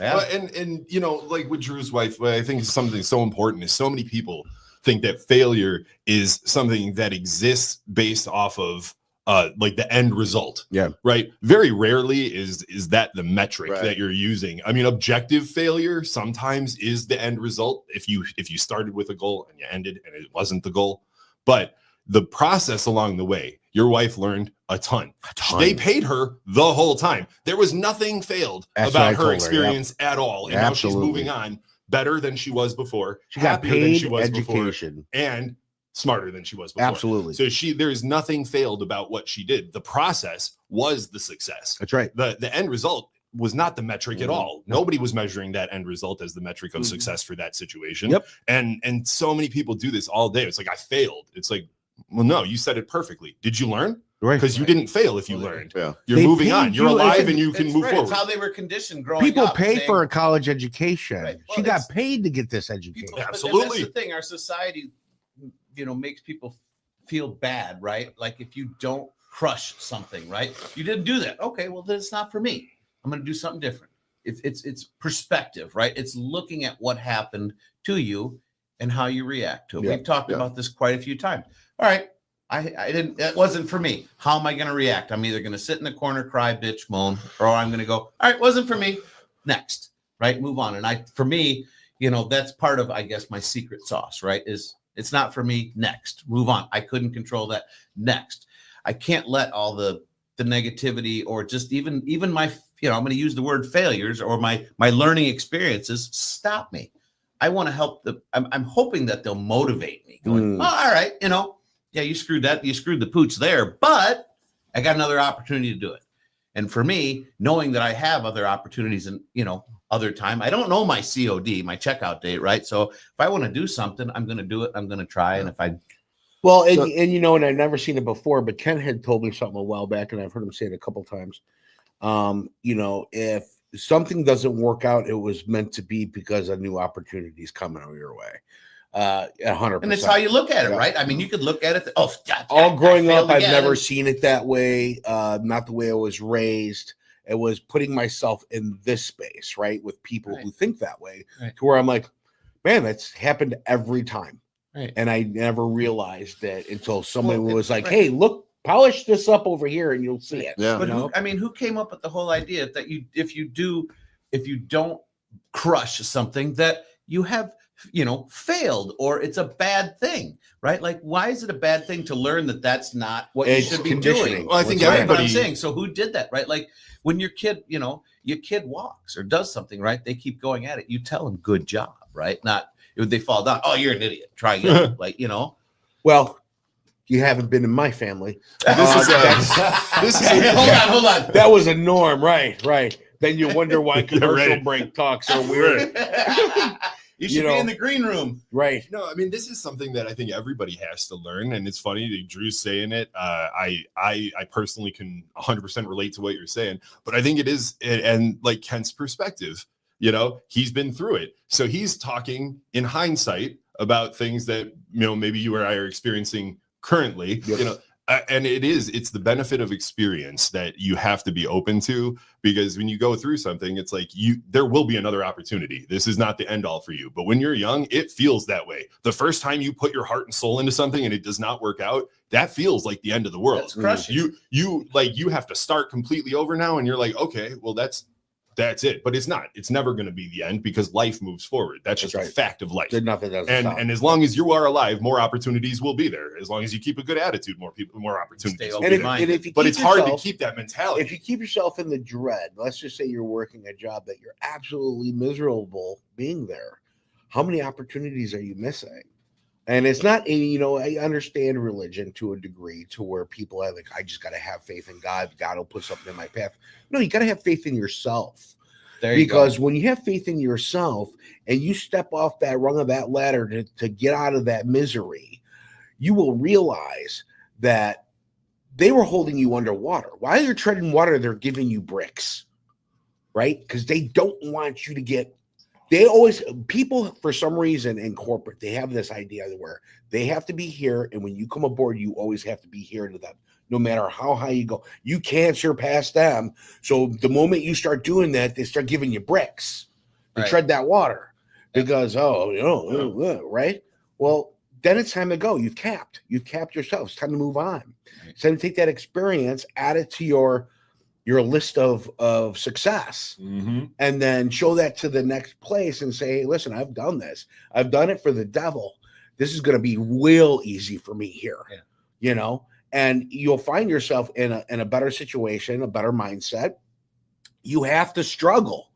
Yeah. Well, and like with Drew's wife, what I think is something so important is so many people think that failure is something that exists based off of like the end result. Yeah. Right. Very rarely is that the metric Right. that you're using. I mean, objective failure sometimes is the end result if you started with a goal and you ended and it wasn't the goal. But the process along the way, your wife learned a ton. They paid her the whole time. There was nothing failed That's what I about her told her, experience at all. And now she's Absolutely. moving on better than she was before. She got happier than paid she was before, education. and smarter than she was before. Absolutely. So there's nothing failed about what she did. The process was the success. That's right. The end result was not the metric at all. Nobody was measuring that end result as the metric of success for that situation. Yep. And so many people do this all day. It's like, I failed. It's like, well, no, you said it perfectly. Did you learn? Right. Because you didn't fail if you learned. Yeah. You're They moving paid on. You're you- alive and you can It's move right. forward. It's how they were conditioned growing People up. pay saying- for a college education. Right. Well, She got it's- paid to get this education. People, but Absolutely. that's the thing. Our society, makes people feel bad, right? Like if you don't crush something, right? You didn't do that. Okay, well then it's not for me. I'm going to do something different. It's perspective, right? It's looking at what happened to you and how you react to it. Yeah, We've talked yeah. about this quite a few times. All right, I didn't. That wasn't for me. How am I going to react? I'm either going to sit in the corner, cry, bitch, moan, or I'm going to go. All right, wasn't for me. Next, right? Move on. And for me, that's part of, I guess, my secret sauce, right? Is it's not for me. Next, move on. I couldn't control that. Next, I can't let all the negativity or just even my, I'm going to use the word failures or my learning experiences stop me. I want to help I'm hoping that they'll motivate me. Going, oh, all right, yeah, you screwed the pooch there, but I got another opportunity to do it. And for me, knowing that I have other opportunities and, other time, I don't know my COD, my checkout date, right? So if I want to do something, I'm going to do it. I'm going to try. And if I, Well, and I've never seen it before, but Ken had told me something a while back, and I've heard him say it a couple times. If something doesn't work out, it was meant to be because a new opportunities coming your way. 100%. and it's how you look at it, Yeah. right? I mean, you could look at it. Oh, God, All growing I failed up, I've again. never seen it that way. Not the way I was raised. It was putting myself in this space, right, with people Right. who think that way, Right. to where I'm like, man, that's happened every time. Right. And I never realized that until somebody Well, was like, right. hey, look, polish this up over here and you'll see it. Yeah. But You know? who came up with the whole idea that if you don't crush something that you have, failed or it's a bad thing, right? Like, why is it a bad thing to learn that that's not what It's you should be conditioning. doing? Well, I think That's right, but I'm everybody- saying, so who did that, right? Like when your kid, your kid walks or does something, right? They keep going at it. You tell them, good job, right? Not if they fall down. Oh, you're an idiot. Try again. Like, Well, you haven't been in my family. This is That's- hold on. that was a norm, right? Then you wonder why commercial right. break talks are weird, You should You be know. in the green room. right? No, I mean, this is something that I think everybody has to learn, and it's funny that Drew's saying it. I personally can 100% relate to what you're saying, but I think it is, and like Kent's perspective, he's been through it, so he's talking in hindsight about things that maybe you or I are experiencing currently, Yep. you know, and it's the benefit of experience that you have to be open to, because when you go through something, it's like there will be another opportunity. This is not the end all for you. But when you're young, it feels that way. The first time you put your heart and soul into something and it does not work out, that feels like the end of the world. That's crushing. You have to start completely over now, and you're like, okay, well, that's it. But it's not. It's never going to be the end, because life moves forward. That's just That's a fact of life. There's nothing doesn't And stop. and as long as you are alive, more opportunities will be there. As long as you keep a good attitude, more opportunities Stay will open be and there. if you But keep it's hard to yourself- keep that mentality. If you keep yourself in the dread, let's just say you're working a job that you're absolutely miserable being there, how many opportunities are you missing? And it's not, I understand religion to a degree to where people have like, I just got to have faith in God. God will put something in my path. No, you got to have faith in yourself. There you Because go. when you have faith in yourself and you step off that rung of that ladder to get out of that misery, you will realize that they were holding you underwater. While you're treading water, they're giving you bricks, right? Because they don't want you to get. People for some reason in corporate, they have this idea where they have to be here, and when you come aboard, you always have to be here to them. No matter how high you go, you can't surpass them. So the moment you start doing that, they start giving you bricks to Right. tread that water because, right? Well, then it's time to go. You've capped yourself. It's time to move on. Right. It's time to take that experience, add it to your list of success, Mhm. and then show that to the next place and say, hey, listen, I've done this. I've done it for the devil. This is going to be real easy for me here. Yeah. And you'll find yourself in a better situation, a better mindset. You have to struggle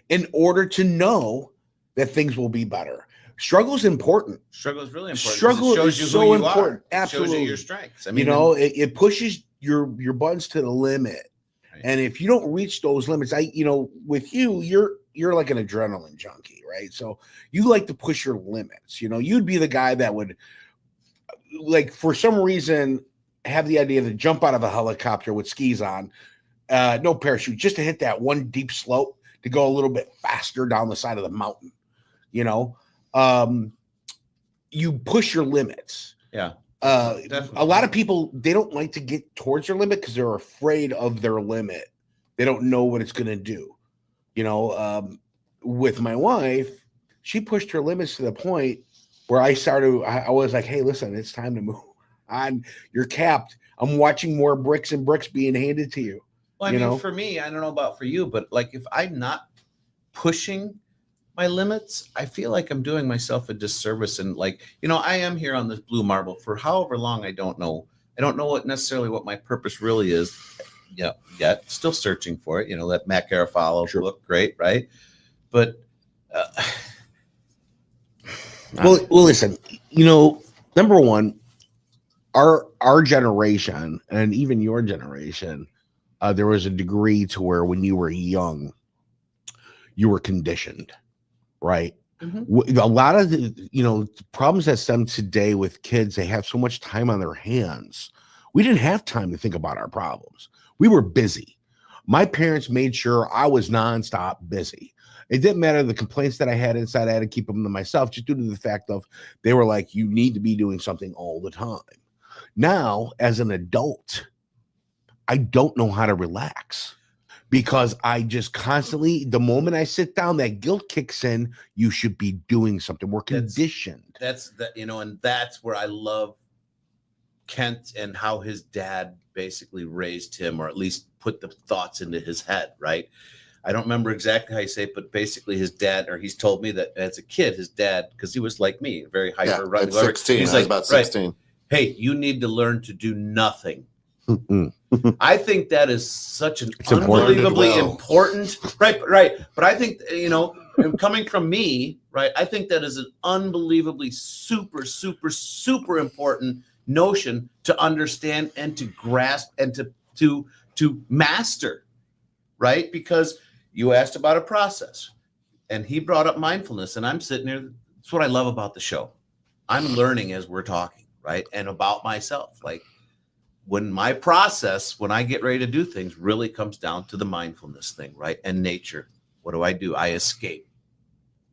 in order to know that things will be better. Struggle is important. Struggle is really important. 'cause Struggle it shows is you so who you important. Are. It shows you Absolutely. your strengths. I mean, It pushes your buttons to the limit. Right. And if you don't reach those limits, with you, you're like an adrenaline junkie, right? So you like to push your limits. You'd be the guy that would, like, for some reason, have the idea to jump out of a helicopter with skis on, no parachute, just to hit that one deep slope to go a little bit faster down the side of the mountain. You push your limits. yeah. A lot of people, they don't like to get towards their limit because they're afraid of their limit. They don't know what it's going to do. With my wife, she pushed her limits to the point where I was like, hey, listen, it's time to move on. You're capped. I'm watching more bricks and bricks being handed to you. Well, I mean, for me, I don't know about for you, but like if I'm not pushing my limits, I feel like I'm doing myself a disservice. And like, I am here on this blue marble for however long, I don't know. I don't know what my purpose really is yet. Still searching for it. That Matt Garofalo book, great, right? But well, listen, number one, our generation and even your generation, there was a degree to where when you were young, you were conditioned, right? Mhm. A lot of the problems that stem today with kids, they have so much time on their hands. We didn't have time to think about our problems. We were busy. My parents made sure I was nonstop busy. It didn't matter the complaints that I had inside. I had to keep them to myself just due to the fact of they were like, you need to be doing something all the time. Now, as an adult, I don't know how to relax because I just constantly, the moment I sit down, that guilt kicks in. You should be doing something. We're conditioned. That's and that's where I love Kent and how his dad basically raised him, or at least put the thoughts into his head, right? I don't remember exactly how you say it, but basically his dad, or he's told me that as a kid, his dad, because he was like me, very hyper. At 16, he's I was like, about right, 16. hey, you need to learn to do nothing. Mm-mm. I think that is such an It's important. unbelievably Well. important, right. But I think, and coming from me, right, I think that is an unbelievably super, super, super important notion to understand and to grasp and to master, right? Because you asked about a process and he brought up mindfulness, and I'm sitting there. That's what I love about the show. I'm learning as we're talking, right? And about myself. Like when my process, when I get ready to do things, really comes down to the mindfulness thing, right? And nature. What do? I escape,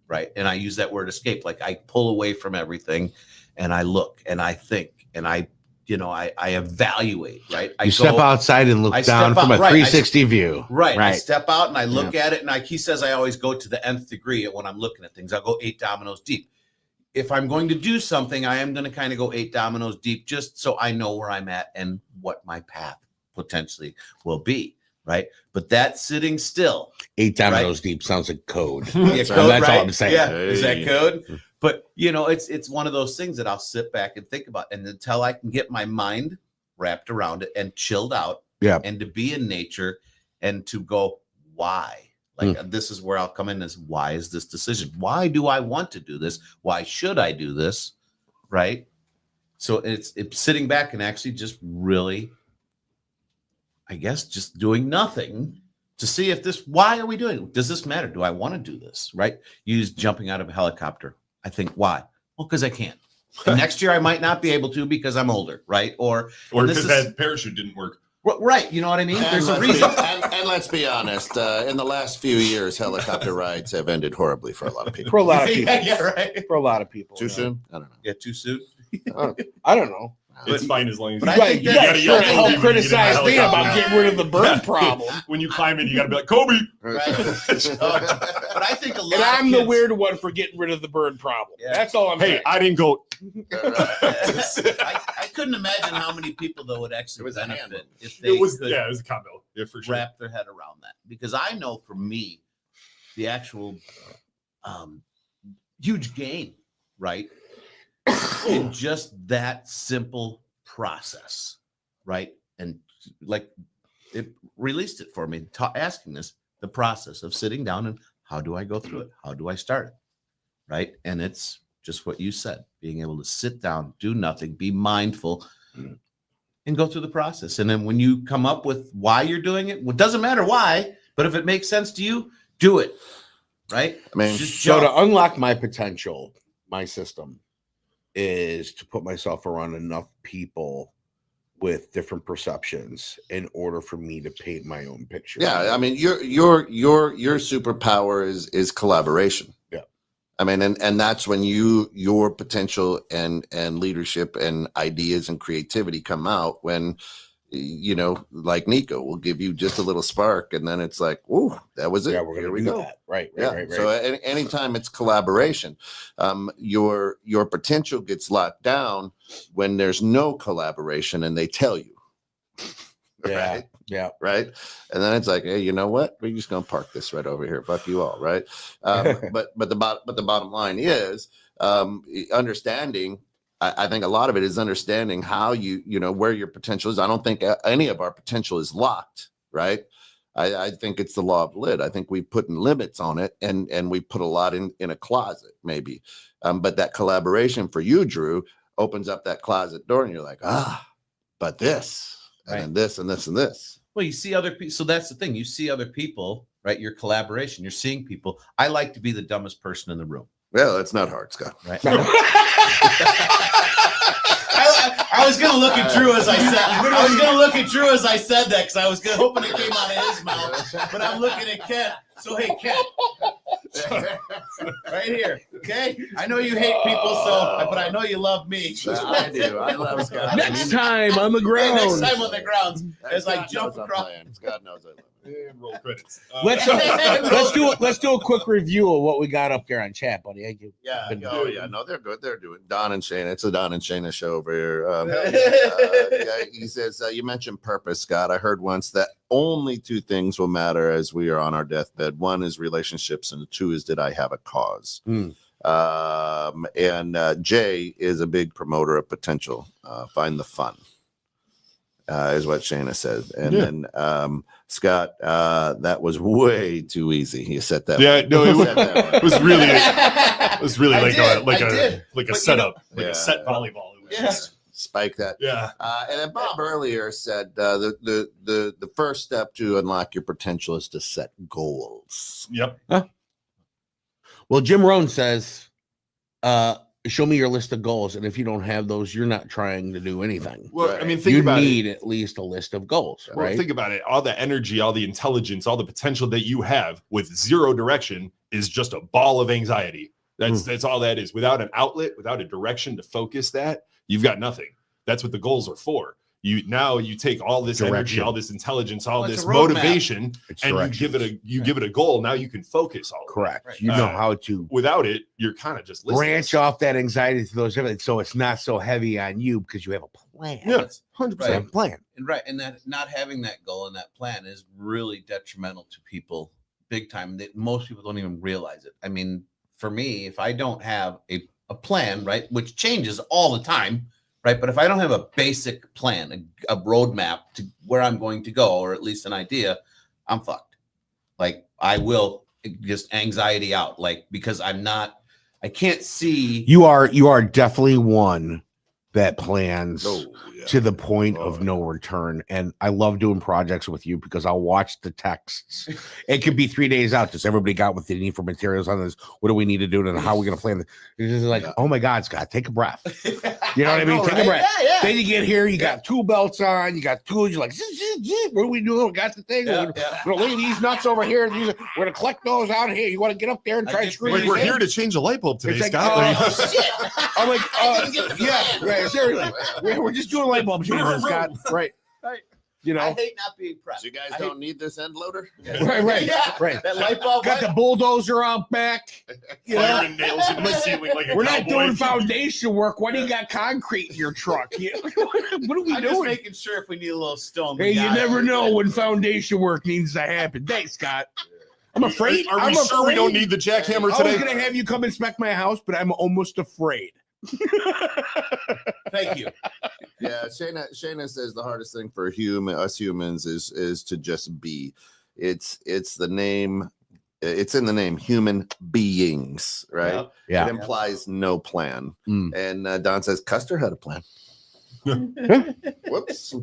right? And I use that word escape. Like I pull away from everything and I look and I think and I I evaluate, right? I You step outside and look I down step from out, a right, 360 view. Right. I Right. step out and I look at it, and like he says, I always go to the nth degree when I'm looking at things. I'll go 8 dominoes deep. If I'm going to do something, I am going to kind of go 8 dominoes deep just so I know where I'm at and what my path potentially will be. Right. But that sitting still. 8 dominoes deep sounds like code. Yeah, So code, that's all right? I'm saying. Yeah. Is that Hey. code? But it's one of those things that I'll sit back and think about, and until I can get my mind wrapped around it and chilled out, Yeah. and to be in nature and to go, why? Like this is where I'll come in as, why is this decision? Why do I want to do this? Why should I do this? Right. So it's sitting back and actually just really, I guess, just doing nothing to see if why are we doing it? Does this matter? Do I want to do this? Right. Use jumping out of a helicopter. I think, why? Well, because I can't. And next year I might not be able to because I'm older. Right. Or this because that parachute didn't work. right. You know what I mean? And There's a let's reason. and let's be honest. In the last few years, helicopter rides have ended horribly for a lot of people. For a lot of people. yeah, right. For a lot of people. Too soon? I don't know. Yeah, too soon. I don't know. It's fine as long as But you I think you that's gotta sure yell help Kobe when you get in the criticize me helicopter. about getting rid of the bird problem. When you climb in, you gotta be like, Kobe. Right. But I think a lot And of I'm the kids- weird one for getting rid of the bird problem. Yeah. That's all I'm Hey, saying. I didn't go. I couldn't imagine how many people though would actually It was a benefit handle. if they It was could it was a combo. Yeah, for sure. wrap their head around that. Because I know for me, the actual huge gain, right? In just that simple process, right? And like it released it for me, asking this, the process of sitting down and how do I go through it? How do I start it? Right. And it's just what you said, being able to sit down, do nothing, be mindful, and go through the process. And then when you come up with why you're doing it, well, it doesn't matter why, but if it makes sense to you, do it. Right. I mean, Just So jump. to unlock my potential, my system is to put myself around enough people with different perceptions in order for me to paint my own picture. yeah, I mean, your superpower is collaboration. Yeah. I mean, and that's when your potential and leadership and ideas and creativity come out when, like Nico will give you just a little spark, and then it's like, "Ooh, that was it. Yeah, we're Here gonna we do go." that. Right. Yeah. So anytime it's collaboration, your potential gets locked down when there's no collaboration, and they tell you. Yeah. Right? Yeah. Right. And then it's like, hey, you know what? We're just gonna park this right over here. Fuck you all. Right. But the bottom line is understanding. I think a lot of it is understanding how where your potential is. I don't think any of our potential is locked. Right. I think it's the law of lid. I think we've put limits on it, and we put a lot in a closet maybe. But that collaboration for you, Drew, opens up that closet door, and you're like, but this. Right. And this and this and this. Well, you see other people. So that's the thing. You see other people, right? Your collaboration. You're seeing people. I like to be the dumbest person in the room, Well, that's not hard, Scott. right? I was gonna look at Drew as I said. I was gonna look at Drew as I said that because I was hoping it came out of his mouth. But I'm looking at Kent. So hey, Kent, right here. Okay, I know you hate people, but I know you love me. I do. I love Scott. Next time on the ground. Next time on the grounds, as I Scott jump knows I'm across. playing. Scott knows I love him. And roll credits. Let's do a quick review of what we got up there on chat, buddy. Yeah. Oh, yeah. No, they're good. They're doing Don and Shane. It's a Don and Shana show over here. Yeah, he says, you mentioned purpose, Scott. I heard once that only 2 things will matter as we are on our deathbed. 1 is relationships, and 2 is, did I have a cause? And Jay is a big promoter of potential. Find the fun. Is what Shana says. And then Scott, that was way too easy. He said that. Yeah, no, it was, Said that one. it was really I like did, a like I a did. like a But setup, Yeah. like a set volleyball. It was Yeah. just- Spike that. yeah. And then Bob earlier said the first step to unlock your potential is to set goals. Yep. Well, Jim Rohn says, show me your list of goals. And if you don't have those, you're not trying to do anything. Well, Right. I mean, think You about it. need at least a list of goals, Well, right? think about it. All the energy, all the intelligence, all the potential that you have with zero direction is just a ball of anxiety. That's all that is. Without an outlet, without a direction to focus that, you've got nothing. That's what the goals are for. You take all this energy, Direction. all this intelligence, all Well, it's this a roadmap. motivation, It's and direction. you give it a goal. Now you can focus all of it. Correct. Right. You know Uh, how to Without it, you're kind of just listless. branch off that anxiety to those different, so it's not so heavy on you because you have a plan. Yeah, That's- 100%. You have a plan. And right, and that not having that goal and that plan is really detrimental to people big time. That most people don't even realize it. I mean, for me, if I don't have a plan, right, which changes all the time, right, but if I don't have a basic plan, a roadmap to where I'm going to go, or at least an idea, I'm fucked. Like I will just anxiety out, like because I can't see. You are definitely one that plans Oh, yeah. to the point Oh, of no return. And I love doing projects with you because I'll watch the texts. It could be 3 days out. Does everybody got what they need for materials on this? What do we need to do and how are we going to plan this? It's just like, Yeah. oh my God, Scott, take a breath. You know what I mean? know, Take a right? breath. Yeah. Then you get here, you got two belts on, you got tools, you're like, what do we do? We got the thing. Yeah, We're yeah. gonna lay these nuts over here. We're gonna collect those out here. You want to get up there and I try to get screw pretty- these We're in? here to change a light bulb today, It's like, Scott. oh, Shit. I'm like, I didn't get the yeah, plan. right, seriously. We're just doing light bulbs here, Scott. Right. Right. You I know, hate not being prepped. So you guys I don't need this end loader? right, Yeah. right. That light bulb. Got the bulldozer out back. You know, Firing nails in the ceiling like a we're not cowboy. doing foundation work. Why do you got concrete in your truck? What are we I'm just doing? making sure if we need a little stone. Hey, we you got never it. know when foundation work needs to happen. Thanks, Scott. I'm afraid. Are I'm we sure we don't afraid. need the jackhammer I was today? gonna have you come inspect my house, but I'm almost afraid. Thank you. Yeah, Shayna says the hardest thing for us humans is to just be. It's the name. It's in the name, human beings, right? Yep. Yeah. It implies no plan. Mm. And Don says Custer had a plan. Whoops.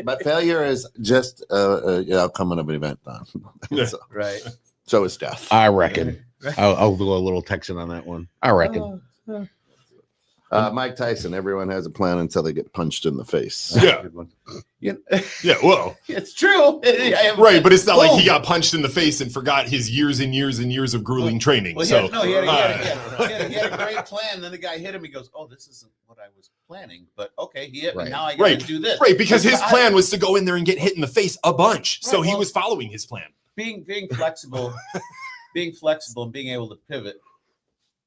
But failure is just the outcome of an event, Don. Yeah. so, Right. so is death. I reckon. I'll do a little texting on that one. I reckon. Mike Tyson, everyone has a plan until they get punched in the face. Yeah. Yeah, Yeah, well, it's true. right, but it's not like he Boom. got punched in the face and forgot his years and years and years of grueling training. Well, So, he had a great plan. Then the guy hit him. He goes, "Oh, this isn't what I was planning." But okay, he hit me. Right. Now I got Right. to do this. right, because his I- plan was to go in there and get hit in the face a bunch. So Right, he well- was following his plan. being flexible, being flexible, and being able to pivot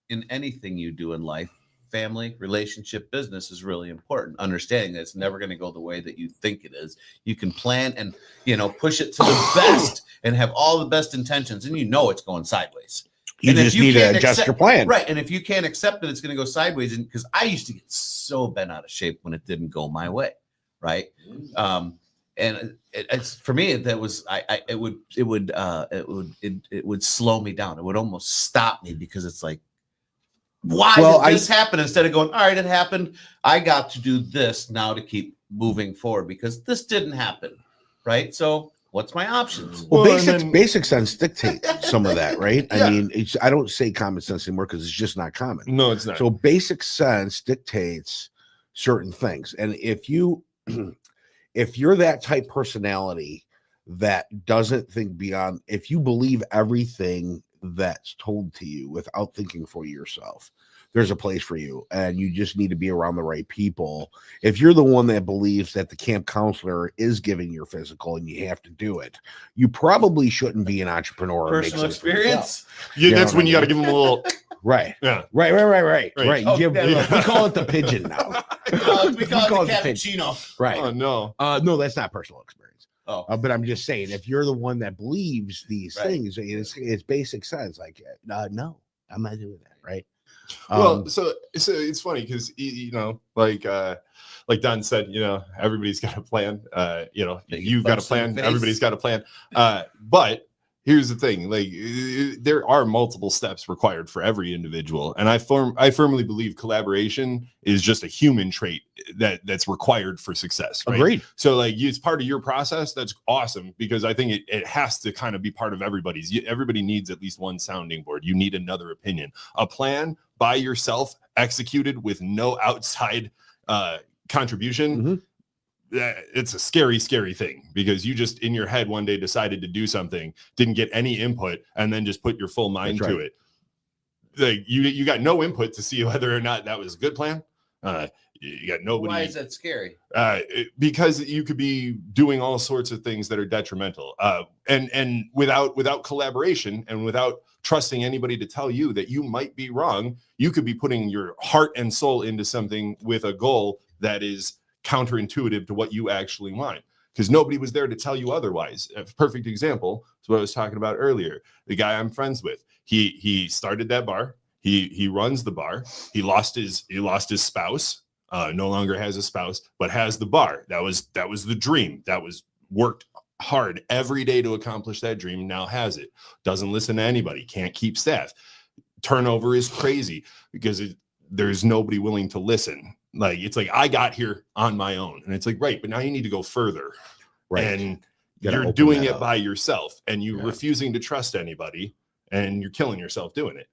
in anything you do in life, family, relationship, business is really important. Understanding that it's never going to go the way that you think it is. You can plan and push it to the best and have all the best intentions, and it's going sideways. You And if just you need to can't adjust accept- your plan. Right. And if you can't accept that it's going to go sideways, and because I used to get so bent out of shape when it didn't go my way. Right. And it's for me, that was, it would slow me down. It would almost stop me because it's like, why did this happen? Instead of going, all right, it happened. I got to do this now to keep moving forward because this didn't happen. Right. So what's my options? Well, Well, and then- basic sense dictate some of that, right? Yeah. I mean, I don't say common sense anymore because it's just not common. No, it's not. So basic sense dictates certain things. And if you're that type personality that doesn't think beyond, if you believe everything that's told to you without thinking for yourself, there's a place for you, and you just need to be around the right people. If you're the one that believes that the camp counselor is giving your physical and you have to do it, you probably shouldn't be an entrepreneur. or make Personal something for yourself. experience. Yeah, that's Yeah, when you got to give him a little. Right. Yeah. Right. Right. Right. Oh, You give, yeah. We call it the pigeon now. We call it the pigeon. cappuccino. Right. Oh no. No, that's not personal experience. Oh, But I'm just saying, if you're the one that believes these Right. things, it's basic sense. Like, no, I'm not doing that. Right. Well, so it's funny because like Don said, everybody's got a plan. You've got a punched in the plan. face. Everybody's got a plan. But here's the thing: there are multiple steps required for every individual, and I firmly believe collaboration is just a human trait that's required for success. Right? agreed. So it's part of your process. That's awesome because I think it has to kind of be part of everybody's. Everybody needs at least one sounding board. You need another opinion. A plan by yourself, executed with no outside contribution. Mhm. It's a scary thing because you just in your head one day decided to do something, didn't get any input, and then just put your full mind That's to right. it. Like you got no input to see whether or not that was a good plan. You got nobody. Why is that scary? Because you could be doing all sorts of things that are detrimental, and without collaboration and without trusting anybody to tell you that you might be wrong, you could be putting your heart and soul into something with a goal that is counterintuitive to what you actually want, because nobody was there to tell you otherwise. A perfect example is what I was talking about earlier. The guy I'm friends with, he started that bar. He runs the bar. He lost his spouse. No longer has a spouse, but has the bar. That was the dream. That was worked hard every day to accomplish that dream. Now has it. Doesn't listen to anybody. Can't keep staff. Turnover is crazy because there's nobody willing to listen. Like, it's like, I got here on my own, and it's like, right, but now you need to go further. Right. And Gotta you're open doing that it up. by yourself, and you're refusing to trust anybody, and you're killing yourself doing it.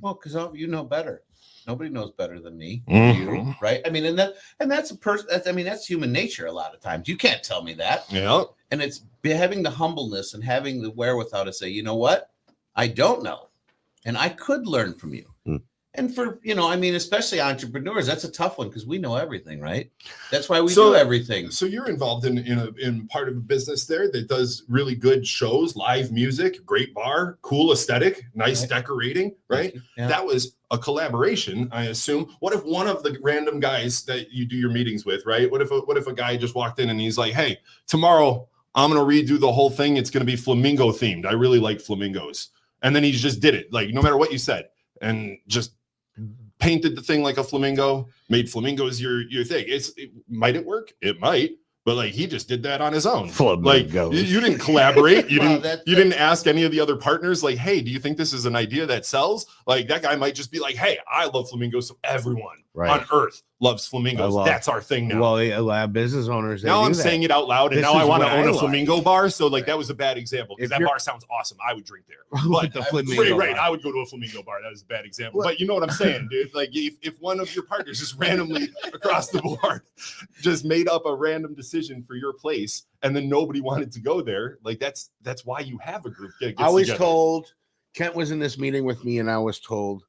Well, because you know better. Nobody knows better than me. Mhm. You, right? I mean, that's a person. That's human nature. A lot of times, you can't tell me that. Yeah. And it's having the humbleness and having the wherewithal to say, you know what, I don't know, and I could learn from you. And for, I mean, especially entrepreneurs, that's a tough one because we know everything, right? That's why we do everything. So you're involved in part of a business there that does really good shows, live music, great bar, cool aesthetic, nice decorating, right? Yeah. That was a collaboration, I assume. What if one of the random guys that you do your meetings with, right? What if a guy just walked in and he's like, hey, tomorrow I'm going to redo the whole thing. It's going to be flamingo themed. I really like flamingos. And then he just did it, like, no matter what you said, and just painted the thing like a flamingo, made flamingos your thing. Might it work? It might, but like, he just did that on his own. Like, you didn't collaborate. You didn't ask any of the other partners, like, hey, do you think this is an idea that sells? Like, that guy might just be like, hey, I love flamingos, so everyone on earth loves flamingos. That's our thing now. Well, a lot of business owners. Now I'm saying it out loud, and This now I is want to what own I a like. flamingo bar. So like, that was a bad example, because If that you're- bar sounds awesome. I would drink there. With the flamingo Right. bar. I would go to a flamingo bar. That was a bad example. But you know what I'm saying, dude? Like, if one of your partners just randomly across the board just made up a random decision for your place, and then nobody wanted to go there, like, that's why you have a group that gets I was together. told, Kent was in this meeting with me, and I was told,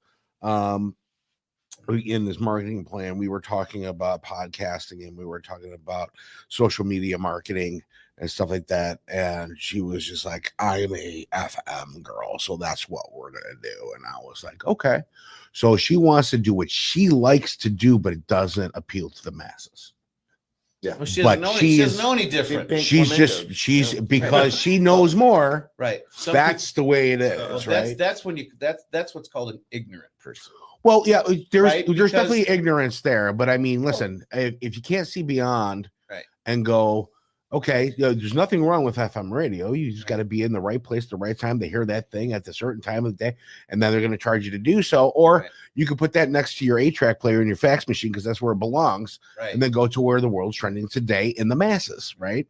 in this marketing plan, we were talking about podcasting, and we were talking about social media marketing and stuff like that. And she was just like, I'm a FM girl, so that's what we're gonna do. And I was like, okay. So she wants to do what she likes to do, but it doesn't appeal to the masses. Well, she But doesn't know any different. She's because she knows more. Right. Some That's the way it people- is, right? That's when that's what's called an ignorant person. Well, yeah, there's Right? Because- definitely ignorance there, but I mean, listen, if you can't see beyond, Right. and go, okay, there's nothing wrong with FM radio. You just got to be in the right place, at the right time to hear that thing at the certain time of the day, and then they're going to charge you to do so. Or Right. you could put that next to your 8-track player in your fax machine because that's where it belongs, Right. and then go to where the world's trending today in the masses, right?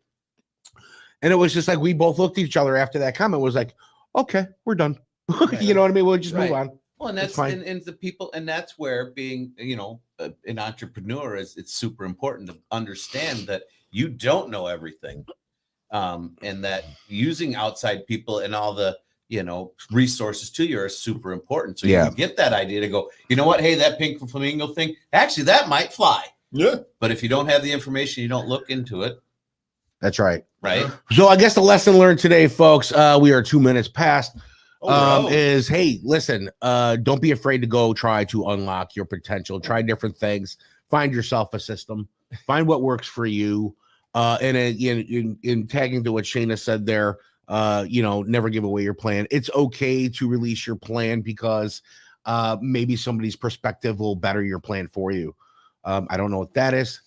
And it was just like we both looked at each other after that comment. Was like, okay, we're done. You know what I mean? We'll just move Right. on. Well, and It's that's fine. and the people, and that's where being, an entrepreneur is. It's super important to understand that you don't know everything, and that using outside people and all the resources to you are super important. So you Yeah. can get that idea to go, you know what? Hey, that pink flamingo thing, actually, that might fly. Yeah. But if you don't have the information, you don't look into it, That's right. right? So I guess the lesson learned today, folks, we are 2 minutes past. Oh, no. Is hey, listen, don't be afraid to go try to unlock your potential. Try different things. Find yourself a system. Find what works for you. And in tagging to what Shayna said there, never give away your plan. It's okay to release your plan because maybe somebody's perspective will better your plan for you. I don't know what that is.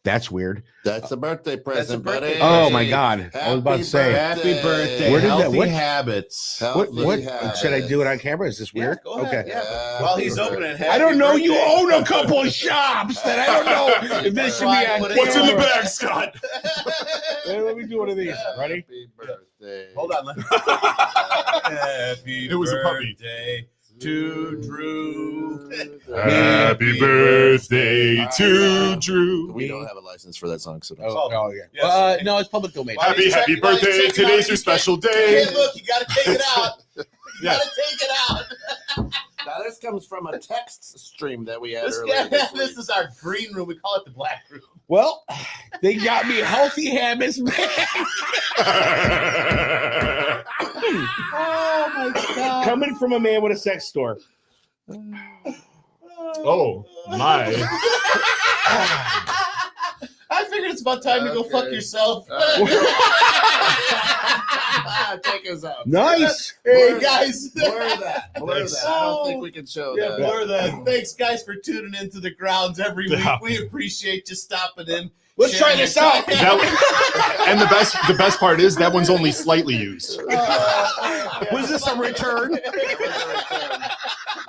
That's weird. That's a birthday present, birthday buddy. Oh my God. I was about to say. Happy birthday. Where did that- Healthy what- habits. What should I do it on camera? Is this weird? Go ahead, Okay. yeah. While he's opening it, I don't know. You happy own a couple of shops that I don't know if this should be on. What's in the camera. bag, Scott? Hey, let me do one of these. Ready? Happy birthday. Hold on. Happy It was a puppy. birthday to Drew. Happy birthday to Drew. We don't have a license for that song, so don't. Oh, yeah. Yes. No, it's public domain. Why- Happy birthday. Today's your special day. Hey, look, you gotta take it out. You Yeah. gotta take it out. Now this comes from a text stream that we had earlier. This is our green room. We call it the black room. Well, they got me healthy habits back. Oh my god! Coming from a man with a sex store. Oh my! I figured it's about time to go fuck Okay. yourself. Take us out. Nice. Hey guys, Blur that. Blur that. I don't think we can show yeah, that. blur that. Thanks, guys, for tuning into the grounds every week. Yeah. We appreciate you stopping in. Let's try this out. And the best part is that one's only slightly used. Was this a return?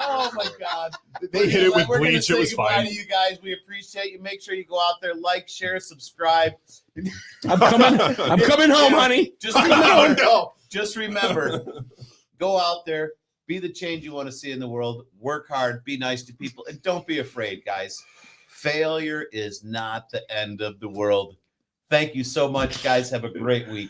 Oh my god! They hit it with We're gonna bleach. say It was goodbye fine. to you guys. We appreciate you. Make sure you go out there, like, share, subscribe. I'm coming home, honey. Just Oh remember, no! just remember, go out there, be the change you want to see in the world. Work hard, be nice to people, and don't be afraid, guys. Failure is not the end of the world. Thank you so much, guys. Have a great week.